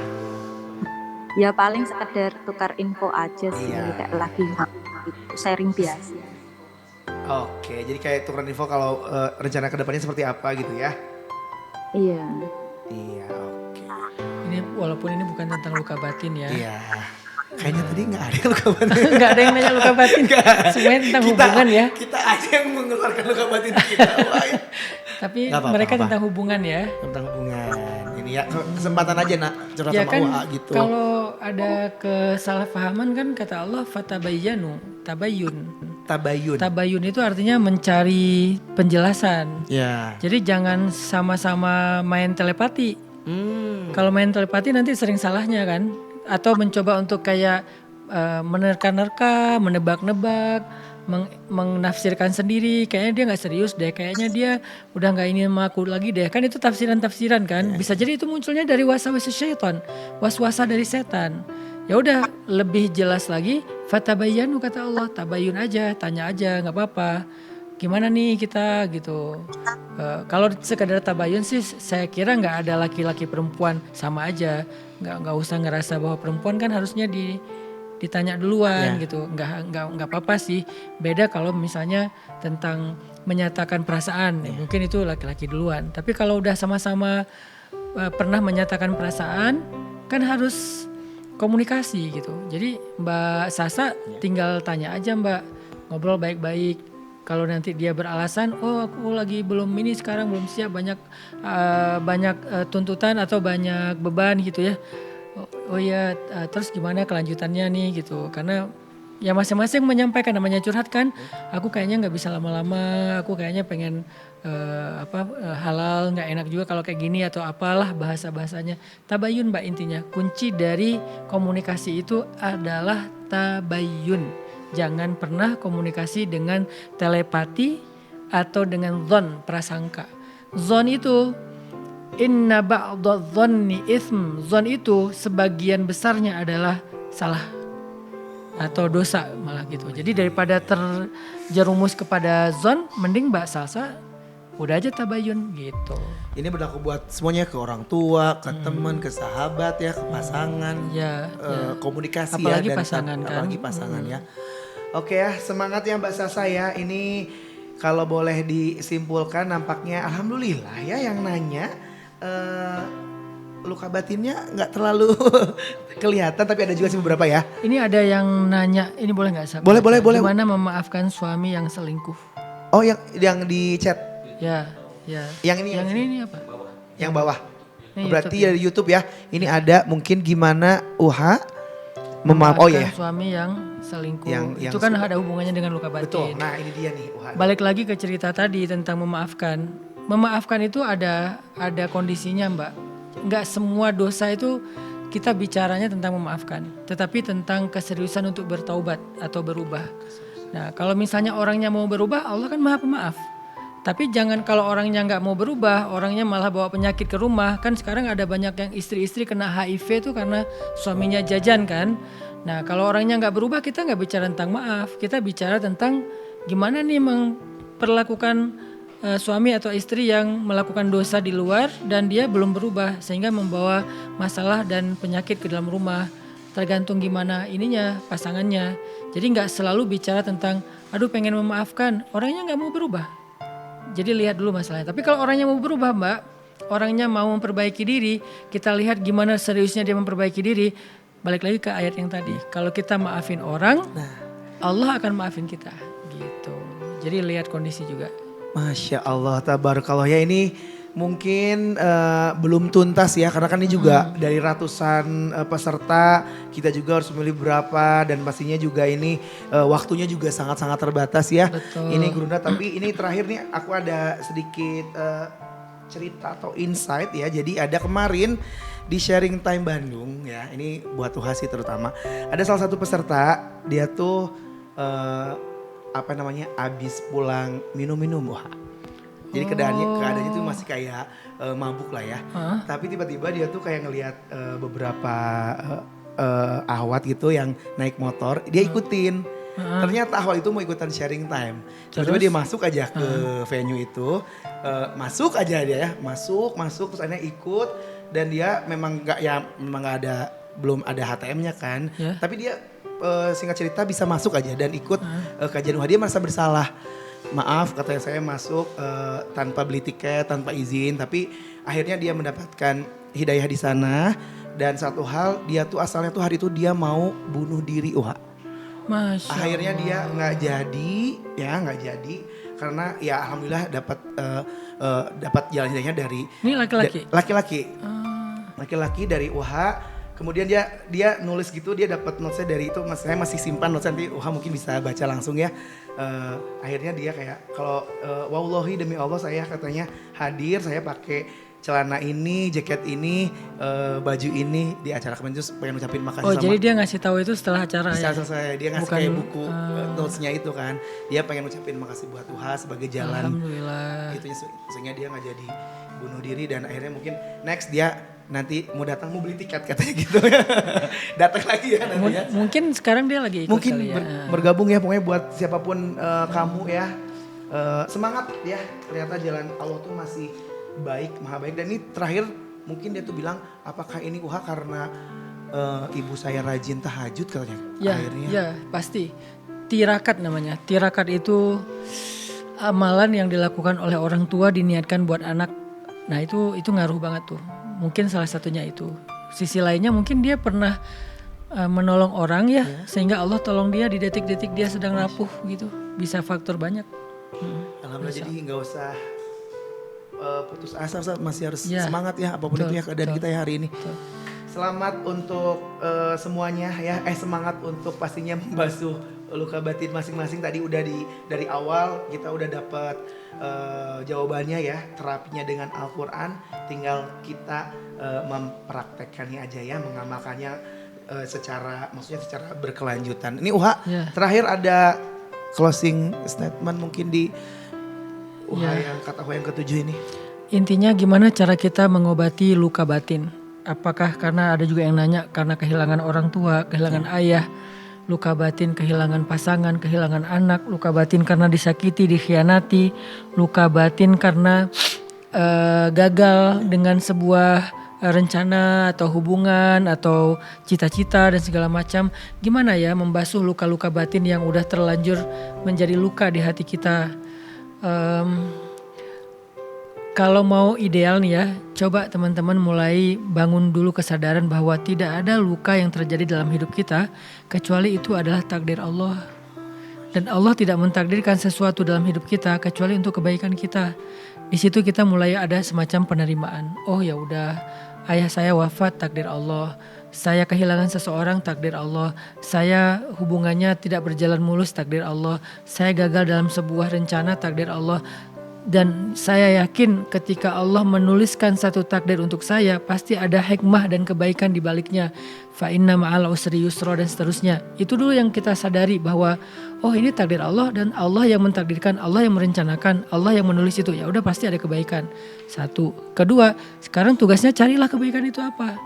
Ya paling sekedar tukar info aja sih, Iya. kayak lagi gitu, sharing biasa. Oke, jadi kayak tukeran info kalau rencana kedepannya seperti apa gitu ya? Iya. Iya, oke. Ini walaupun ini bukan tentang luka batin ya. Iya. Kayaknya tadi nggak ada luka batin. Nggak ada yang nanya luka batin. Semuanya tentang hubungan ya. Kita aja yang mengeluarkan luka batin kita. Wah, ya. Tapi Nggak apa-apa, mereka apa. tentang hubungan ya. Tentang hubungan. Ini ya kesempatan aja nak curhat Ya sama kan UA gitu. kalau ada kesalahpahaman kan kata Allah fatabayyanu, tabayyun. Tabayun. Tabayyun itu artinya mencari penjelasan. Ya. Jadi jangan sama-sama main telepati. Kalau main telepati nanti sering salahnya kan. Atau mencoba untuk kayak menerka-nerka, menebak-nebak, menafsirkan sendiri. Kayaknya dia nggak serius deh. Kayaknya dia udah nggak ingin sama aku lagi deh. Kan itu tafsiran-tafsiran kan. Bisa jadi itu munculnya dari waswasa syaitan, waswasa dari setan. Ya udah lebih jelas lagi. Fatabayyanu kata Allah, tabayun aja, tanya aja, nggak apa-apa. Gimana nih kita gitu. Kalau sekadar tabayun sih saya kira nggak ada laki-laki perempuan sama aja. Nggak usah ngerasa bahwa perempuan kan harusnya ditanya duluan gitu. Nggak apa-apa sih. Beda kalau misalnya tentang menyatakan perasaan, mungkin itu laki-laki duluan. Tapi kalau udah sama-sama pernah menyatakan perasaan, kan harus komunikasi gitu. Jadi Mbak Sasa tinggal tanya aja Mbak, ngobrol baik-baik. Kalau nanti dia beralasan, oh aku lagi belum ini sekarang belum siap, banyak tuntutan atau banyak beban gitu ya. Oh ya, terus gimana kelanjutannya nih gitu. Karena ya masing-masing menyampaikan, namanya curhat kan. Aku kayaknya nggak bisa lama-lama, aku kayaknya pengen halal, nggak enak juga kalau kayak gini atau apalah bahasa-bahasanya. Tabayun Mbak intinya. Kunci dari komunikasi itu adalah tabayun. Jangan pernah komunikasi dengan telepati atau dengan zon, prasangka. Zon itu inna ba'dadh-dhanni itsm. Zon itu sebagian besarnya adalah salah atau dosa malah gitu. Jadi daripada terjerumus kepada zon, mending Mbak Sasa udah aja tabayun gitu. Ini berlaku buat semuanya, ke orang tua, ke teman, ke sahabat ya, ke pasangan. Ya, komunikasi apalagi ya, dan pasangan kan. apalagi pasangan ya. Oke ya, semangat ya Mbak Sasa ya. Ini kalau boleh disimpulkan nampaknya alhamdulillah ya yang nanya luka batinnya nggak terlalu kelihatan, tapi ada juga sih beberapa ya. Ini ada yang nanya, ini boleh nggak Sab? Boleh. Gimana memaafkan suami yang selingkuh? Oh yang di chat. Ya. Yang ini apa? Yang bawah. Ini Berarti YouTube, dari YouTube ya. Ini ada mungkin gimana memaafkan. Oh iya. Suami yang selingkuh. Yang Itu kan ada hubungannya dengan luka batin. Betul. Nah ini dia nih. Balik lagi ke cerita tadi tentang memaafkan. Memaafkan itu ada kondisinya Mbak. Nggak semua dosa itu kita bicaranya tentang memaafkan. Tetapi tentang keseriusan untuk bertaubat atau berubah. Nah kalau misalnya orangnya mau berubah, Allah kan maha pemaaf. Tapi jangan kalau orangnya nggak mau berubah, orangnya malah bawa penyakit ke rumah. Kan sekarang ada banyak yang istri-istri kena HIV itu karena suaminya jajan kan. Nah kalau orangnya nggak berubah, kita nggak bicara tentang maaf. Kita bicara tentang gimana nih memperlakukan suami atau istri yang melakukan dosa di luar dan dia belum berubah. Sehingga membawa masalah dan penyakit ke dalam rumah. Tergantung gimana ininya, pasangannya. Jadi nggak selalu bicara tentang, aduh pengen memaafkan, orangnya nggak mau berubah. Jadi lihat dulu masalahnya. Tapi kalau orangnya mau berubah Mbak, orangnya mau memperbaiki diri, kita lihat gimana seriusnya dia memperbaiki diri. Balik lagi ke ayat yang tadi. Kalau kita maafin orang, Allah akan maafin kita. Gitu. Jadi lihat kondisi juga. Masya Allah, tabarakallah ya, ini mungkin belum tuntas ya, karena kan ini juga dari ratusan peserta, kita juga harus memilih berapa dan pastinya juga ini waktunya juga sangat-sangat terbatas ya. Betul. Ini Gurunda, tapi ini terakhir nih aku ada sedikit cerita atau insight ya. Jadi ada kemarin di Sharing Time Bandung ya, ini buat Tuhasi terutama. Ada salah satu peserta, dia tuh abis pulang minum-minum. Wah. Jadi keadaannya tuh masih kayak mabuk lah ya. Tapi tiba-tiba dia tuh kayak ngelihat beberapa ahwat gitu yang naik motor, dia ikutin. Ternyata ahwat itu mau ikutan sharing time. Tiba-tiba dia masuk aja ke venue itu, masuk aja dia ya, masuk terus akhirnya ikut dan dia memang belum ada HTM-nya kan. Yeah. Tapi dia singkat cerita bisa masuk aja dan ikut kajian UHA. Dia merasa bersalah. Maaf katanya saya masuk tanpa beli tiket, tanpa izin, tapi akhirnya dia mendapatkan hidayah di sana. Dan satu hal, dia tuh asalnya tuh hari itu dia mau bunuh diri, Masya akhirnya Allah. dia nggak jadi karena ya alhamdulillah dapat jalan hidayahnya dari Ini laki-laki? Laki-laki dari UHA. Kemudian dia nulis gitu, dia dapat notesnya dari itu, saya masih simpan notesnya, nanti mungkin bisa baca langsung ya. Akhirnya dia kayak kalau wallahi demi Allah saya katanya hadir, saya pakai celana ini, jaket ini, baju ini di acara kemarin, terus pengen ucapin makasih sama. Jadi dia ngasih tahu itu setelah acara ya? Selesai, dia ngasih kayak buku notesnya itu kan. Dia pengen ucapin makasih buat Tuhan sebagai jalan. Alhamdulillah. Itu sehingga dia nggak jadi bunuh diri dan akhirnya mungkin next dia nanti mau datang mau beli tiket katanya gitu. Datang lagi ya nanti ya. Mungkin sekarang dia lagi ikut Mungkin kali ya. bergabung ya, pokoknya buat siapapun kamu ya. Semangat ya, ternyata jalan Allah tuh masih baik, maha baik. Dan ini terakhir mungkin dia tuh bilang, apakah ini karena ibu saya rajin tahajud katanya akhirnya. Ya pasti. Tirakat namanya. Tirakat itu amalan yang dilakukan oleh orang tua diniatkan buat anak. Nah itu ngaruh banget tuh. Mungkin salah satunya itu. Sisi lainnya mungkin dia pernah menolong orang ya, sehingga Allah tolong dia di detik-detik dia sedang rapuh gitu. Bisa faktor banyak. Alhamdulillah, jadi nggak usah putus asa, masih harus semangat ya apapun itu ya keadaan kita ya hari ini. Selamat untuk semuanya ya, semangat untuk pastinya membasuh luka batin masing-masing. Tadi udah dari awal kita udah dapat jawabannya ya, terapinya dengan Al-Quran, tinggal kita mempraktekkannya aja ya, mengamalkannya secara berkelanjutan. Ini terakhir ada closing statement mungkin di yang ketujuh ini. Intinya gimana cara kita mengobati luka batin? Apakah karena ada juga yang nanya karena kehilangan orang tua, kehilangan ayah, luka batin kehilangan pasangan, kehilangan anak, luka batin karena disakiti, dikhianati, luka batin karena gagal dengan sebuah rencana atau hubungan atau cita-cita dan segala macam. Gimana ya membasuh luka-luka batin yang udah terlanjur menjadi luka di hati kita? Kalau mau ideal nih ya, coba teman-teman mulai bangun dulu kesadaran bahwa tidak ada luka yang terjadi dalam hidup kita kecuali itu adalah takdir Allah. Dan Allah tidak mentakdirkan sesuatu dalam hidup kita kecuali untuk kebaikan kita. Di situ kita mulai ada semacam penerimaan. Oh ya udah, ayah saya wafat, takdir Allah. Saya kehilangan seseorang, takdir Allah. Saya hubungannya tidak berjalan mulus, takdir Allah. Saya gagal dalam sebuah rencana, takdir Allah. Dan saya yakin ketika Allah menuliskan satu takdir untuk saya, pasti ada hikmah dan kebaikan di baliknya. Fa inna ma'al usri yusra dan seterusnya. Itu dulu yang kita sadari bahwa oh ini takdir Allah dan Allah yang mentakdirkan, Allah yang merencanakan, Allah yang menulis itu. Ya udah pasti ada kebaikan. Satu. Kedua, sekarang tugasnya carilah kebaikan itu apa.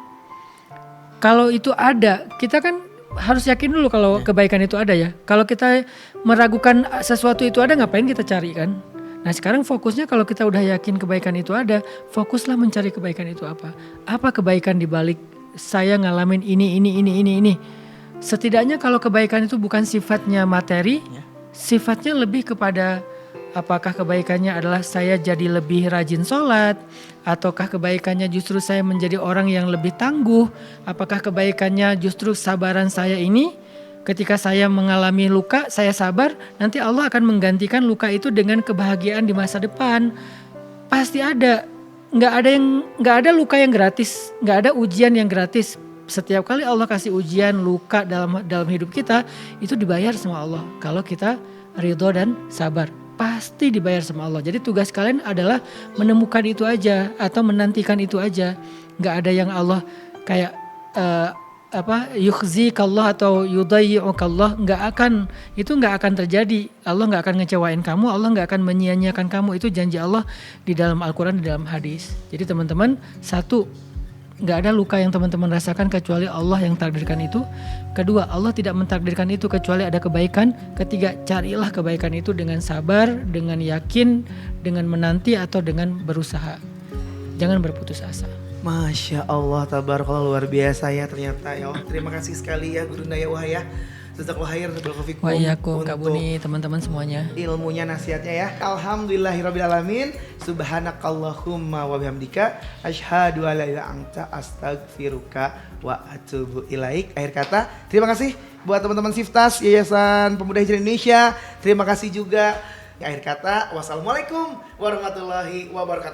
Kalau itu ada, kita kan harus yakin dulu kalau kebaikan itu ada ya. Kalau kita meragukan sesuatu itu ada, ngapain kita cari kan? Nah sekarang fokusnya kalau kita udah yakin kebaikan itu ada, fokuslah mencari kebaikan itu apa. Apa kebaikan di balik saya ngalamin ini. Setidaknya kalau kebaikan itu bukan sifatnya materi, sifatnya lebih kepada apakah kebaikannya adalah saya jadi lebih rajin sholat, ataukah kebaikannya justru saya menjadi orang yang lebih tangguh, apakah kebaikannya justru sabaran saya ini. Ketika saya mengalami luka, saya sabar, nanti Allah akan menggantikan luka itu dengan kebahagiaan di masa depan. Pasti ada, nggak ada luka yang gratis, nggak ada ujian yang gratis. Setiap kali Allah kasih ujian luka dalam hidup kita, itu dibayar sama Allah. Kalau kita ridho dan sabar, pasti dibayar sama Allah. Jadi tugas kalian adalah menemukan itu aja atau menantikan itu aja. Nggak ada yang Allah kayak yukhzikallah atau yudayyi'ukallah, nggak akan terjadi. Allah nggak akan ngecewain kamu, Allah nggak akan menyia-nyiakan kamu. Itu janji Allah di dalam Al-Quran, di dalam hadis. Jadi teman-teman, satu, nggak ada luka yang teman-teman rasakan kecuali Allah yang takdirkan itu. Kedua, Allah tidak mentakdirkan itu kecuali ada kebaikan. Ketiga, carilah kebaikan itu dengan sabar, dengan yakin, dengan menanti atau dengan berusaha. Jangan berputus asa. Masya Allah, tabarakallah, luar biasa ya ternyata ya. Terima kasih sekali ya Guru Naya Wahaya. Jazakallahu khair, barakallahu fikum. Wa iyyakum, Kak Buni, teman-teman semuanya. Ilmunya, nasihatnya ya. Alhamdulillahirabbil alamin. Subhanakallahumma wa bihamdika asyhadu an la ilaha illa anta astaghfiruka wa atubu ilaik. Akhir kata, terima kasih buat teman-teman Siftas Yayasan Pemuda Hijrah Indonesia. Terima kasih juga. Akhir kata, wassalamualaikum warahmatullahi wabarakatuh.